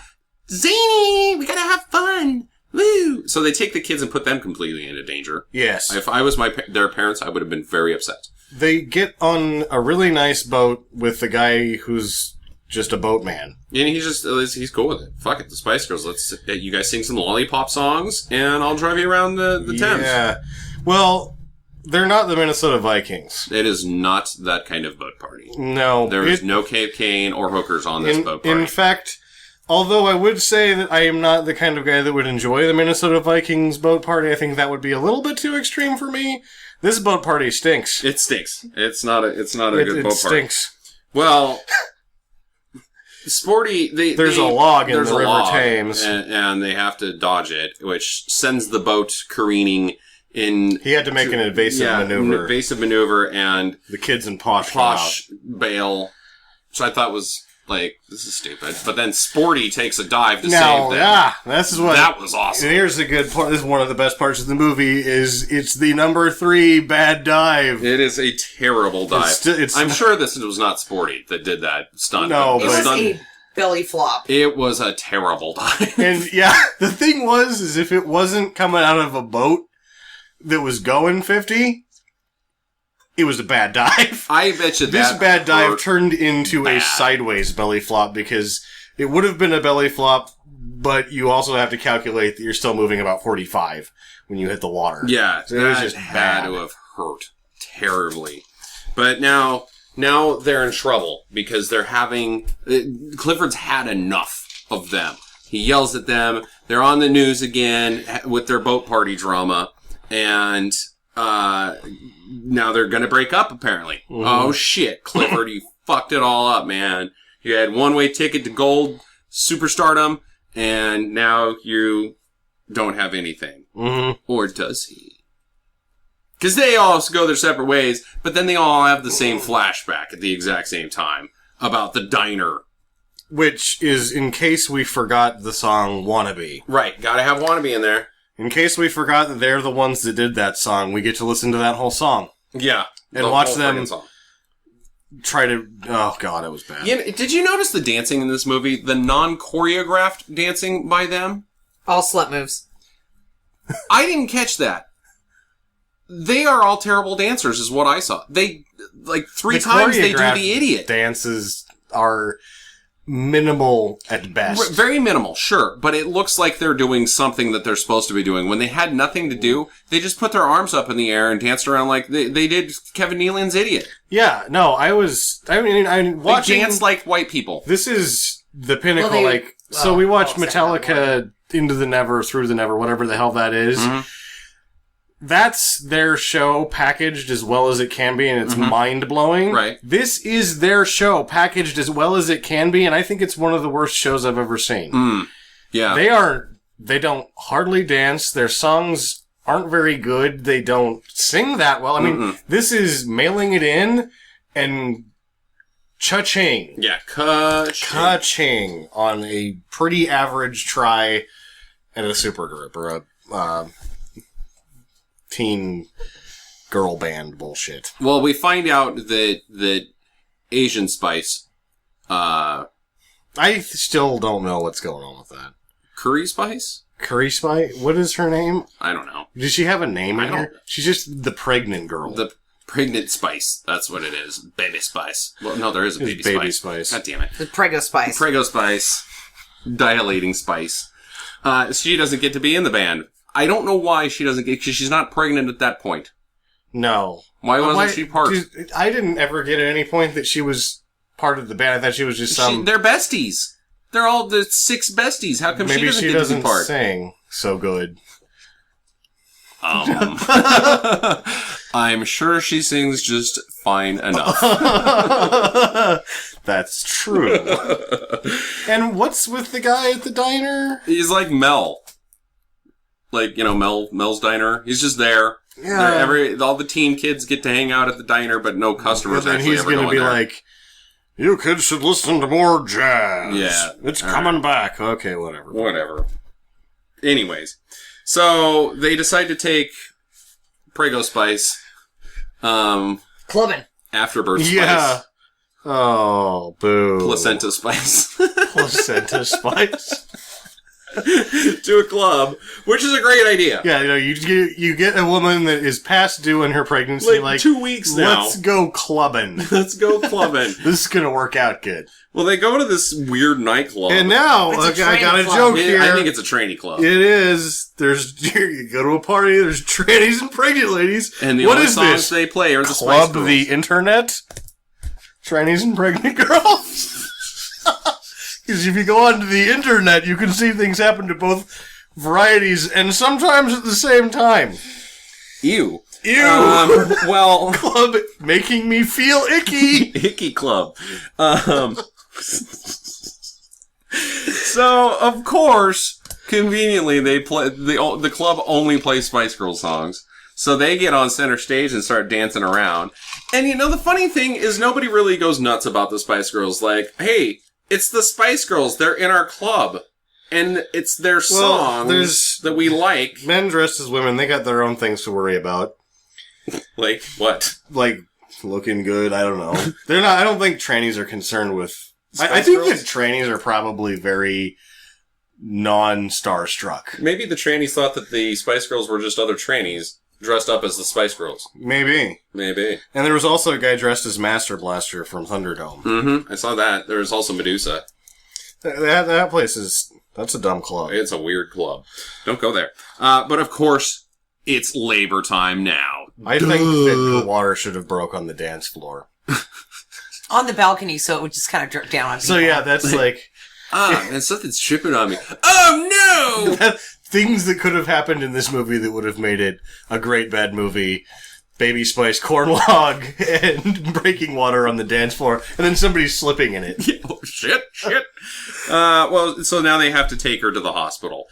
A: Zany! We gotta have fun! Woo! So they take the kids and put them completely into danger.
C: Yes.
A: If I was their parents, I would have been very upset.
C: They get on a really nice boat with the guy who's just a boatman.
A: And he's cool with it. Fuck it, the Spice Girls. You guys sing some lollipop songs, and I'll drive you around the Thames.
C: Yeah. Well, they're not the Minnesota Vikings.
A: It is not that kind of boat party.
C: No.
A: There is no cocaine or hookers on this boat party.
C: In fact, although I would say that I am not the kind of guy that would enjoy the Minnesota Vikings boat party, I think that would be a little bit too extreme for me. This boat party stinks.
A: It stinks. It's not a good boat party.
C: It stinks.
A: Well, Sporty,
C: there's a log in the River Thames.
A: And they have to dodge it, which sends the boat careening in.
C: He had to make an evasive maneuver.
A: An evasive maneuver, and
C: the kids in Posh
A: bail, which I thought was like, this is stupid. But then Sporty takes a dive to save them.
C: Yeah, that was awesome. And here's the good part. This is one of the best parts of the movie. It's the number 3 bad dive.
A: It is a terrible dive. I'm sure this was not Sporty that did that stunt.
C: No,
B: but it was a belly flop.
A: It was a terrible dive.
C: And the thing is if it wasn't coming out of a boat that was going 50. It was a bad dive.
A: I bet you
C: this bad dive turned into a sideways belly flop because it would have been a belly flop, but you also have to calculate that you're still moving about 45 when you hit the water.
A: Yeah,
C: so it was just
A: bad to have hurt terribly. But now they're in trouble because they're having Clifford's had enough of them. He yells at them. They're on the news again with their boat party drama, and now they're gonna break up, apparently. Mm-hmm. Oh shit, Clifford, you fucked it all up, man. You had one-way ticket to gold superstardom, and now you don't have anything.
C: Mm-hmm.
A: Or does he? Because they all go their separate ways, but then they all have the same flashback at the exact same time about the diner.
C: Which is in case we forgot the song Wannabe.
A: Right, gotta have Wannabe in there.
C: In case we forgot that they're the ones that did that song, we get to listen to that whole song.
A: Yeah.
C: And watch them try to... Oh, God, it was bad.
A: Did you notice the dancing in this movie? The non-choreographed dancing by them?
B: All slut moves.
A: I didn't catch that. They are all terrible dancers, is what I saw. They, like, 3 times they do the idiot.
C: Dances are... minimal at best.
A: Very minimal, sure. But it looks like they're doing something that they're supposed to be doing. When they had nothing to do, they just put their arms up in the air and danced around like they did Kevin Nealon's Idiot.
C: Yeah, no, I'm watching...
A: They dance like white people.
C: This is the pinnacle, so we watched Metallica Into the Never, Through the Never, whatever the hell that is.
A: Mm-hmm.
C: That's their show packaged as well as it can be, and it's mind-blowing.
A: Right.
C: This is their show packaged as well as it can be, and I think it's one of the worst shows I've ever seen.
A: Yeah.
C: They don't hardly dance. Their songs aren't very good. They don't sing that well. I mean, this is mailing it in and cha-ching.
A: Yeah,
C: Ka-ching on a pretty average try at a supergroup or a teen girl band bullshit.
A: Well, we find out that Asian Spice,
C: I still don't know what's going on with that.
A: Curry Spice?
C: Curry Spice? What is her name?
A: I don't know.
C: Does she have a name in
A: I don't-
C: here? She's just the pregnant girl.
A: The pregnant Spice. That's what it is. Baby Spice. Well, no, there is a
C: It's
A: baby,
C: Baby
A: Spice.
C: Spice.
A: God damn it.
B: The Prego Spice.
A: Prego Spice. Dilating Spice. She doesn't get to be in the band. I don't know why she doesn't get, because she's not pregnant at that point.
C: No.
A: Why wasn't she part?
C: I didn't ever get at any point that she was part of the band. I thought she was just some...
A: They're besties. They're all the 6 besties. How come
C: Maybe
A: she doesn't get to be part?
C: sing so good.
A: I'm sure she sings just fine enough.
C: That's true. And what's with the guy at the diner?
A: He's like Mel. Like, you know, Mel's Diner. He's just there.
C: Yeah.
A: All the teen kids get to hang out at the diner, but no customers
C: But then
A: actually
C: he's
A: ever
C: going
A: go
C: to
A: in
C: be
A: there.
C: like, you kids should listen to more jazz.
A: Yeah.
C: It's
A: All
C: coming back. Okay, whatever.
A: Whatever. Anyways. So, they decide to take Prego Spice,
B: Clubbing.
A: Afterbirth Spice.
C: Yeah. Oh, boo.
A: Placenta Spice.
C: Placenta Spice.
A: to a club, which is a great idea.
C: Yeah, you know, you get a woman that is past due in her pregnancy, like
A: 2 weeks now.
C: Let's go clubbing.
A: Let's go clubbing.
C: This is gonna work out good.
A: Well, they go to this weird nightclub.
C: And now,
B: It's a
C: I got a
B: trainee club.
C: joke here.
A: I think it's a trainee club.
C: It is. You go to a party, there's trannies and pregnant ladies.
A: And the
C: what
A: only
C: is
A: songs
C: this?
A: they play are the
C: Club
A: Spice Girls.
C: the Internet? Trannies and pregnant girls? Because if you go onto the internet, you can see things happen to both varieties, and sometimes at the same time.
A: Ew.
C: Ew!
A: Well...
C: Club making me feel icky!
A: Icky club. So, of course, conveniently, they play the club only plays Spice Girls songs. So they get on center stage and start dancing around. And you know, the funny thing is nobody really goes nuts about the Spice Girls. Like, hey, it's the Spice Girls. They're in our club. And it's their songs that we like.
C: Men dressed as women, they got their own things to worry about.
A: Like, what?
C: Like, looking good, I don't know. They're not, I don't think trannies are concerned with... I
A: Spice
C: think
A: Girls?
C: that trannies are probably very non-starstruck.
A: Maybe the trannies thought that the Spice Girls were just other trannies dressed up as the Spice Girls.
C: Maybe.
A: Maybe.
C: And there was also a guy dressed as Master Blaster from Thunderdome.
A: Mm-hmm. I saw that. There was also Medusa.
C: That place is... That's a dumb club.
A: It's a weird club. Don't go there. But of course, it's labor time now.
C: I think that the water should have broke on the dance floor.
B: On the balcony, so it would just kind of drip down on people.
C: So yeah, that's like...
A: And something's tripping on me. Oh no!
C: Things that could have happened in this movie that would have made it a great bad movie. Baby Spice corn log and breaking water on the dance floor, and then somebody slipping in it.
A: Oh, shit. Well, so now they have to take her to the hospital.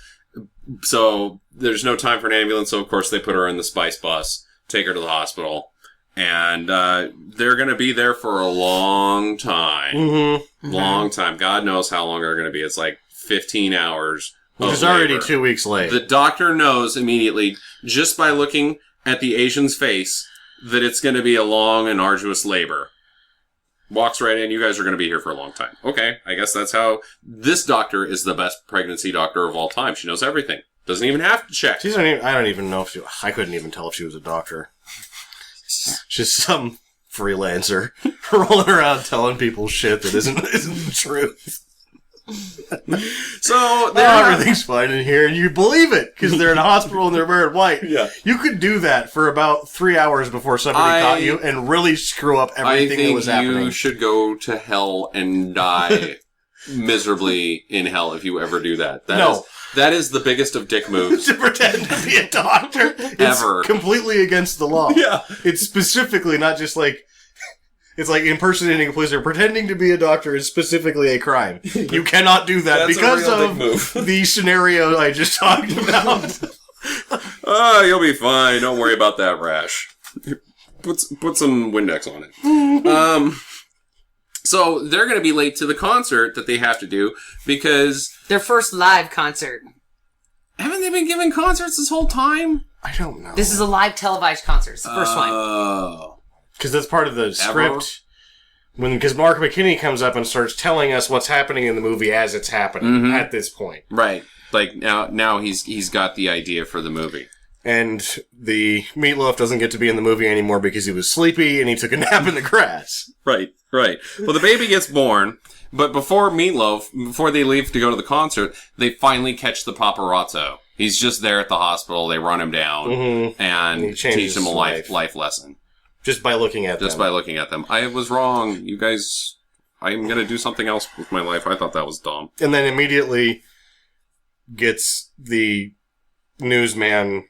A: So there's no time for an ambulance, so of course they put her in the Spice bus, take her to the hospital, and they're going to be there for a long time.
C: Mm-hmm.
A: Long time. God knows how long they're going to be. It's like 15 hours.
C: Which is already 2 weeks late.
A: The doctor knows immediately, just by looking at the Asian's face, that it's going to be a long and arduous labor. Walks right in, you guys are going to be here for a long time. Okay, I guess that's how... This doctor is the best pregnancy doctor of all time. She knows everything. Doesn't even have to check.
C: I don't even know if she... I couldn't even tell if she was a doctor. She's some freelancer rolling around telling people shit that isn't the truth.
A: So
C: everything's fine in here, and you believe it because they're in a hospital and they're wearing white.
A: Yeah,
C: you could do that for about 3 hours before somebody caught you and really screw up everything that was happening.
A: I think you should go to hell and die miserably in hell if you ever do that. That is the biggest of dick moves.
C: To pretend to be a doctor.
A: Ever.
C: It's completely against the law.
A: Yeah.
C: It's specifically not just like... It's like impersonating a police officer. Pretending to be a doctor is specifically a crime. You cannot do that
A: That's
C: because
A: a real
C: of
A: dick move.
C: the scenario I just talked about.
A: Oh, you'll be fine. Don't worry about that rash. Put some Windex on it. So they're going to be late to the concert that they have to do because...
B: Their first live concert.
A: Haven't they been giving concerts this whole time?
C: I don't know.
B: This is a live televised concert. It's the first one.
A: Oh.
C: Because that's part of the script. Because Mark McKinney comes up and starts telling us what's happening in the movie as it's happening at this point.
A: Right. Like, now he's got the idea for the movie.
C: And the Meatloaf doesn't get to be in the movie anymore because he was sleepy and he took a nap in the grass.
A: Right. Well, the baby gets born, but before they leave to go to the concert, they finally catch the paparazzo. He's just there at the hospital. They run him down and teach him a life lesson.
C: Just by looking at them.
A: I was wrong. You guys, I'm going to do something else with my life. I thought that was dumb.
C: And then immediately gets the newsman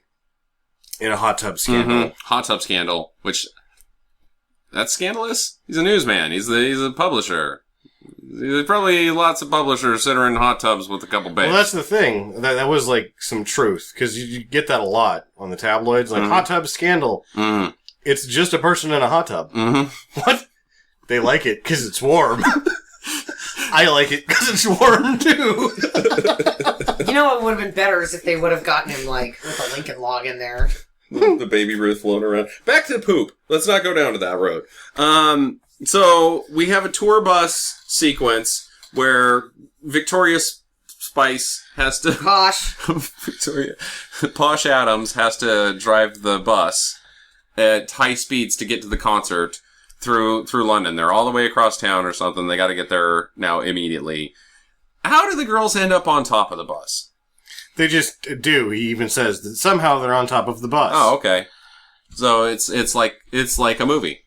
C: in a hot tub scandal.
A: Hot tub scandal, which, that's scandalous? He's a newsman. He's a publisher. There's probably lots of publishers that are in hot tubs with a couple babes.
C: Well, that's the thing. That was like some truth. Because you get that a lot on the tabloids. Like, hot tub scandal. It's just a person in a hot tub. What? They like it because it's warm. I like it because it's warm too.
B: You know what would have been better is if they would have gotten him, like, with a Lincoln log in there.
A: The baby Ruth floating around. Back to the poop. Let's not go down to that road. So we have a tour bus sequence where Victoria Spice has to...
B: Posh.
A: Posh Adams has to drive the bus at high speeds to get to the concert through London. They're all the way across town or something. They got to get there now immediately. How do the girls end up on top of the bus?
C: They just do. He even says that somehow they're on top of the bus.
A: Oh, okay. So it's like a movie.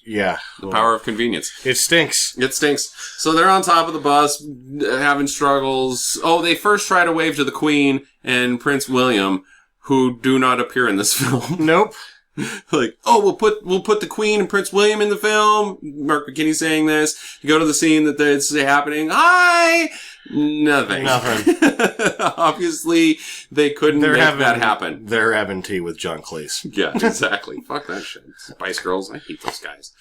C: Yeah.
A: The power of convenience.
C: It stinks.
A: It stinks. So they're on top of the bus, having struggles. Oh, they first try to wave to the Queen and Prince William, who do not appear in this film.
C: Nope.
A: Like, oh, we'll put the Queen and Prince William in the film. Mark McKinney saying this. You go to the scene that it's happening. Hi! Nothing. Obviously, they couldn't make that happen.
C: They're having tea with John Cleese.
A: Yeah, exactly. Fuck that shit. Spice Girls. I hate those guys.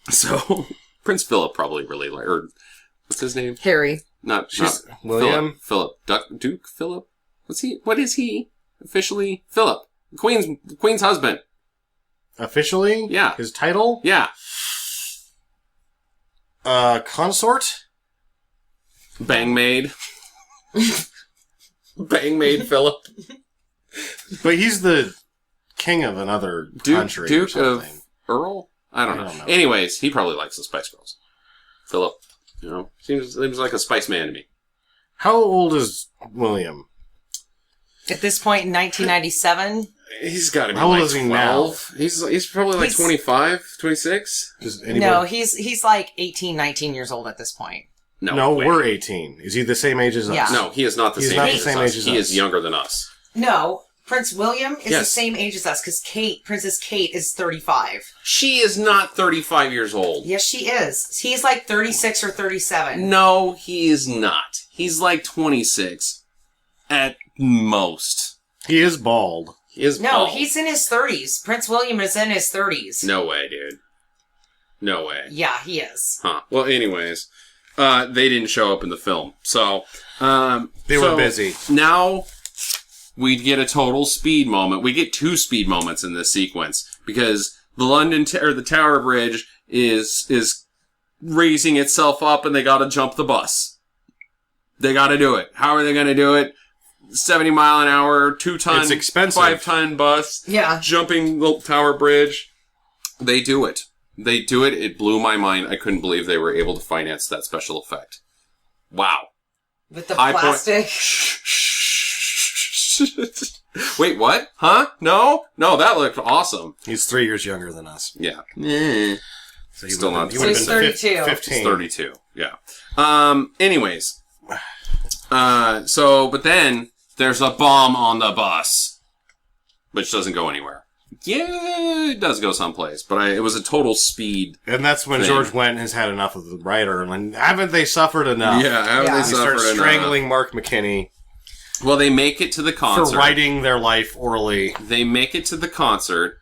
A: So, Prince Philip probably really or what's his name?
B: Harry.
A: Not
C: William?
A: Philip. Duke Philip? What is he? Officially? Philip. Queen's husband.
C: Officially?
A: Yeah.
C: His title?
A: Yeah.
C: Consort?
A: Bangmaid. Bangmaid Philip.
C: But he's the king of another country.
A: Duke
C: or something.
A: of Earl? I don't know. Anyways, he probably likes the Spice Girls. Philip. Seems like a Spice Man to me.
C: How old is William?
B: At this point in 1997?
A: He's got to be
C: How old
A: like
C: is he
A: 12.
C: now?
A: He's probably like 25, 26.
B: No, he's like 18, 19 years old at this point.
C: No, we're 18. Is he the same age as us?
B: Yeah.
A: No, he is not the same age as us. He is younger than us.
B: No, Prince William is the same age as us because Princess Kate is 35.
A: She is not 35 years old.
B: Yes, she is. He's like 36 or 37.
A: No, he is not. He's like 26 at most.
C: He is bald.
B: No, he's in his 30s. Prince William is in his 30s.
A: No way, dude. No way.
B: Yeah, he is.
A: Huh. Well, anyways, they didn't show up in the film. So,
C: they were busy.
A: Now, we get a total speed moment. We get 2 speed moments in this sequence because the the Tower Bridge is raising itself up and they gotta jump the bus. They gotta do it. How are they gonna do it? 70 mile an hour, 2-ton,
C: it's expensive.
A: 5-ton bus.
B: Yeah.
A: Jumping the Tower Bridge. They do it. It blew my mind. I couldn't believe they were able to finance that special effect. Wow.
B: With the plastic.
A: Wait, what? Huh? No, that looked awesome.
C: He's 3 years younger than us.
A: Yeah.
C: So
B: he's 32.
C: 15.
A: He's 32. Yeah. Anyways. But then there's a bomb on the bus, which doesn't go anywhere. Yeah, it does go someplace, but it was a total speed.
C: And that's when George Wendt has had enough of the writer. And haven't they suffered enough?
A: Yeah, haven't they suffered enough?
C: He starts strangling Mark McKinnie.
A: Well, they make it to the concert.
C: For writing their life orally.
A: They make it to the concert,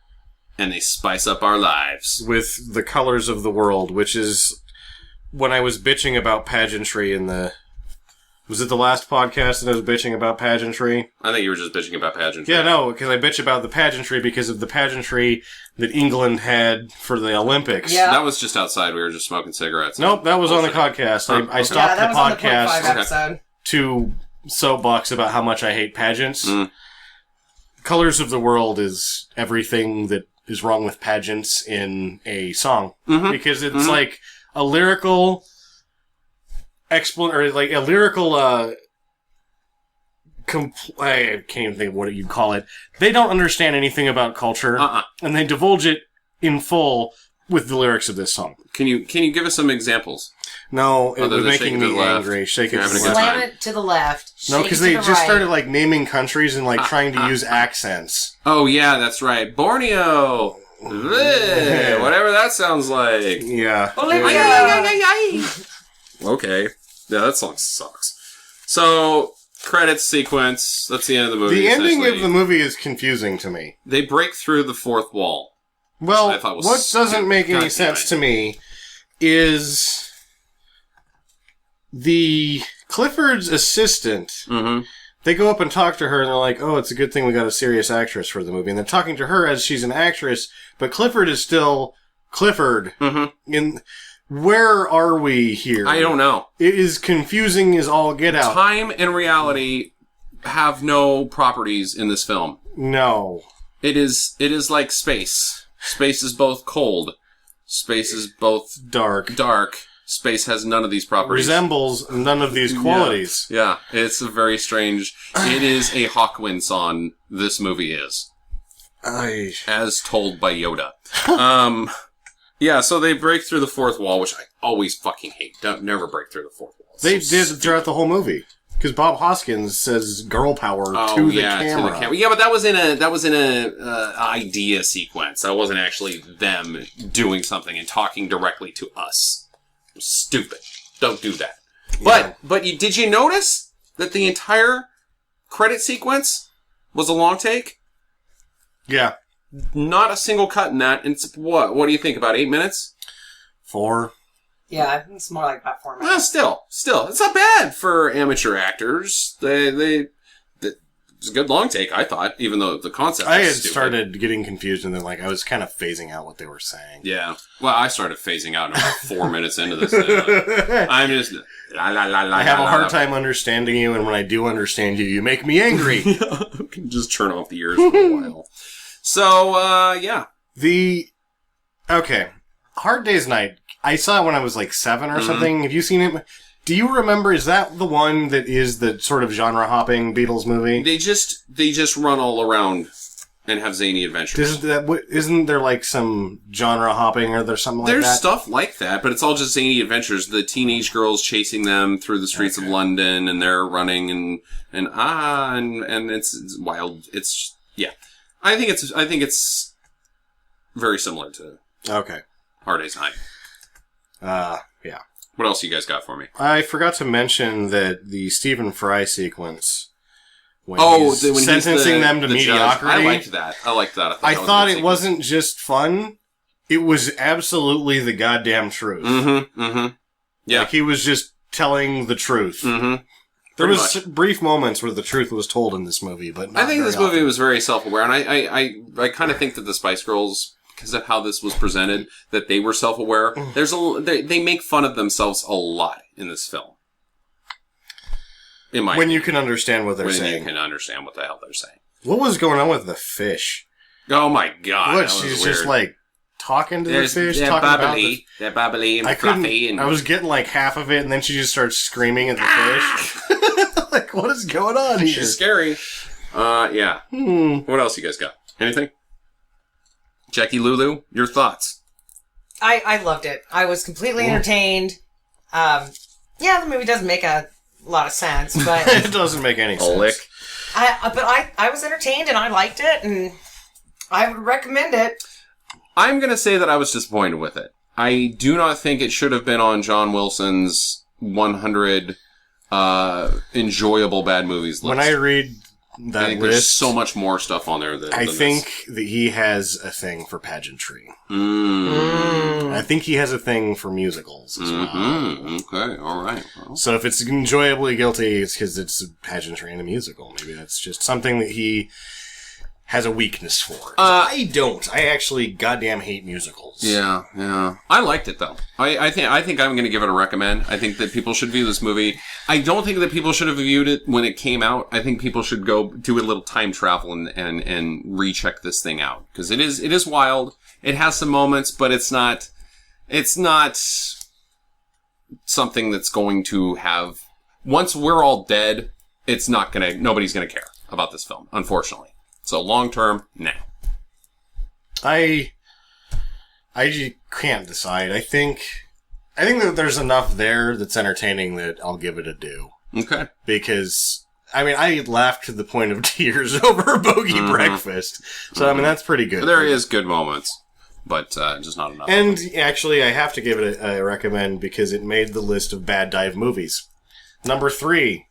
A: and they spice up our lives.
C: With the colors of the world, which is when I was bitching about pageantry in the... Was it the last podcast that I was bitching about pageantry?
A: I think you were just bitching about pageantry.
C: Yeah, no, because I bitch about the pageantry because of the pageantry that England had for the Olympics.
B: Yeah.
A: That was just outside. We were just smoking cigarettes.
C: Nope, that was on the podcast. I stopped the podcast
B: episode.
C: to soapbox about how much I hate pageants. Colors of the World is everything that is wrong with pageants in a song. Mm-hmm. Because it's like a lyrical... I can't even think of what you'd call it. They don't understand anything about culture, and they divulge it in full with the lyrics of this song.
A: Can you give us some examples?
C: No, it was making me angry. Shake it to the left.
B: Slam it to the left.
C: No, because they just started naming countries and trying to use accents.
A: Oh yeah, that's right. Borneo. Whatever that sounds like.
C: Yeah.
A: Okay. Yeah, that song sucks. So, credits sequence. That's the end of the movie.
C: The ending of the movie is confusing to me.
A: They break through the fourth wall.
C: Well, what doesn't make any sense to me is the Clifford's assistant. Mm-hmm. They go up and talk to her, and they're like, "Oh, it's a good thing we got a serious actress for the movie." And they're talking to her as she's an actress, but Clifford is still Clifford. Mm-hmm. Where are we here?
A: I don't know.
C: It is confusing as all get out.
A: Time and reality have no properties in this film.
C: No.
A: It is like space. Space is both cold. Space is both
C: dark.
A: Space has none of these properties.
C: Resembles none of these qualities.
A: Yeah, it's a very strange... It is a Hawkwind song, this movie is. As told by Yoda. Yeah, so they break through the fourth wall, which I always fucking hate. Never break through the fourth wall.
C: They did throughout the whole movie. Because Bob Hoskins says "girl power" to the camera.
A: Yeah, but that was in a idea sequence. That wasn't actually them doing something and talking directly to us. Stupid. Don't do that. Yeah. But did you notice that the entire credit sequence was a long take?
C: Yeah.
A: Not a single cut in that. It's what do you think? About 8 minutes?
C: 4.
B: Yeah, I think it's more like about 4 minutes.
A: Still, it's not bad for amateur actors. It's a good long take, I thought, even though the concept
C: I
A: was
C: had
A: stupid.
C: started getting confused, and then I was kind of phasing out what they were saying.
A: Yeah. Well, I started phasing out about 4 minutes into this. I'm just... I
C: have a hard time understanding you, and when I do understand you, you make me angry.
A: I can just turn off the ears for a while. So, yeah.
C: Okay. Hard Day's Night. I saw it when I was 7 or something. Have you seen it? Do you remember, is that the one that is the sort of genre-hopping Beatles movie?
A: They just run all around and have zany adventures.
C: Isn't there some genre-hopping or there's something like that?
A: There's stuff like that, but it's all just zany adventures. The teenage girls chasing them through the streets of London, and they're running and it's wild. It's, yeah. I think it's very similar to Hard Day's Night.
C: Yeah.
A: What else you guys got for me?
C: I forgot to mention that the Stephen Fry sequence when he's sentencing them to mediocrity.
A: I liked that.
C: I thought it wasn't just fun. It was absolutely the goddamn truth. Mm-hmm. Mm-hmm. Yeah. He was just telling the truth. Mm-hmm. There was brief moments where the truth was told in this movie, but not
A: I think this
C: often.
A: movie was very self-aware, and I kind of think that the Spice Girls, because of how this was presented, that they were self-aware. They make fun of themselves a lot in this film. When
C: you can understand what they're saying.
A: When you can understand what the hell they're saying.
C: What was going on with the fish?
A: Oh my god!
C: What, she's just talking to the fish,
A: they're
C: talking
A: bubbly, they're bubbly and fluffy. And
C: I was getting half of it, and then she just starts screaming at the fish. What is going on here?
A: She's scary. Yeah. What else you guys got? Anything? Jackie Lulu, your thoughts?
B: I loved it. I was completely entertained. The movie doesn't make a a lot of sense, but
C: It doesn't make any sense.
A: Lick.
B: I was entertained and I liked it, and I would recommend it.
A: I'm going to say that I was disappointed with it. I do not think it should have been on John Wilson's 100 enjoyable bad movies list.
C: When I read that
A: I think
C: list,
A: there's so much more stuff on there.
C: I think that he has a thing for pageantry.
A: Mm.
C: I think he has a thing for musicals as well.
A: Okay, all right. Well.
C: So if it's enjoyably guilty, it's because it's a pageantry and a musical. Maybe that's just something that he has a weakness for. I don't. I actually goddamn hate musicals.
A: Yeah. I liked it though. I think I'm going to give it a recommend. I think that people should view this movie. I don't think that people should have viewed it when it came out. I think people should go do a little time travel and recheck this thing out, because it is wild. It has some moments, but it's not something that's going to have, once we're all dead, nobody's going to care about this film, unfortunately. So long term, nah.
C: I can't decide. I think that there's enough there that's entertaining that I'll give it a do.
A: Okay.
C: Because, I laughed to the point of tears over a bogey breakfast. So, that's pretty good.
A: There is good moments, but just not enough.
C: And actually, I have to give it a recommend because it made the list of bad dive movies. Number 3.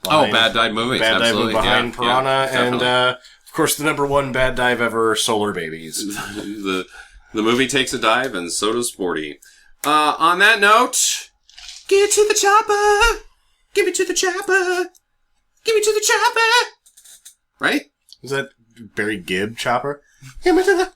A: Bad dive movies.
C: Bad
A: absolutely.
C: dive behind Piranha, and of course the number 1 bad dive ever, Solar Babies.
A: the movie takes a dive, and so does Sporty. On that note, get to the chopper. Give me to the chopper. Give me to the chopper. Right?
C: Is that Barry Gibb Chopper? Give me to the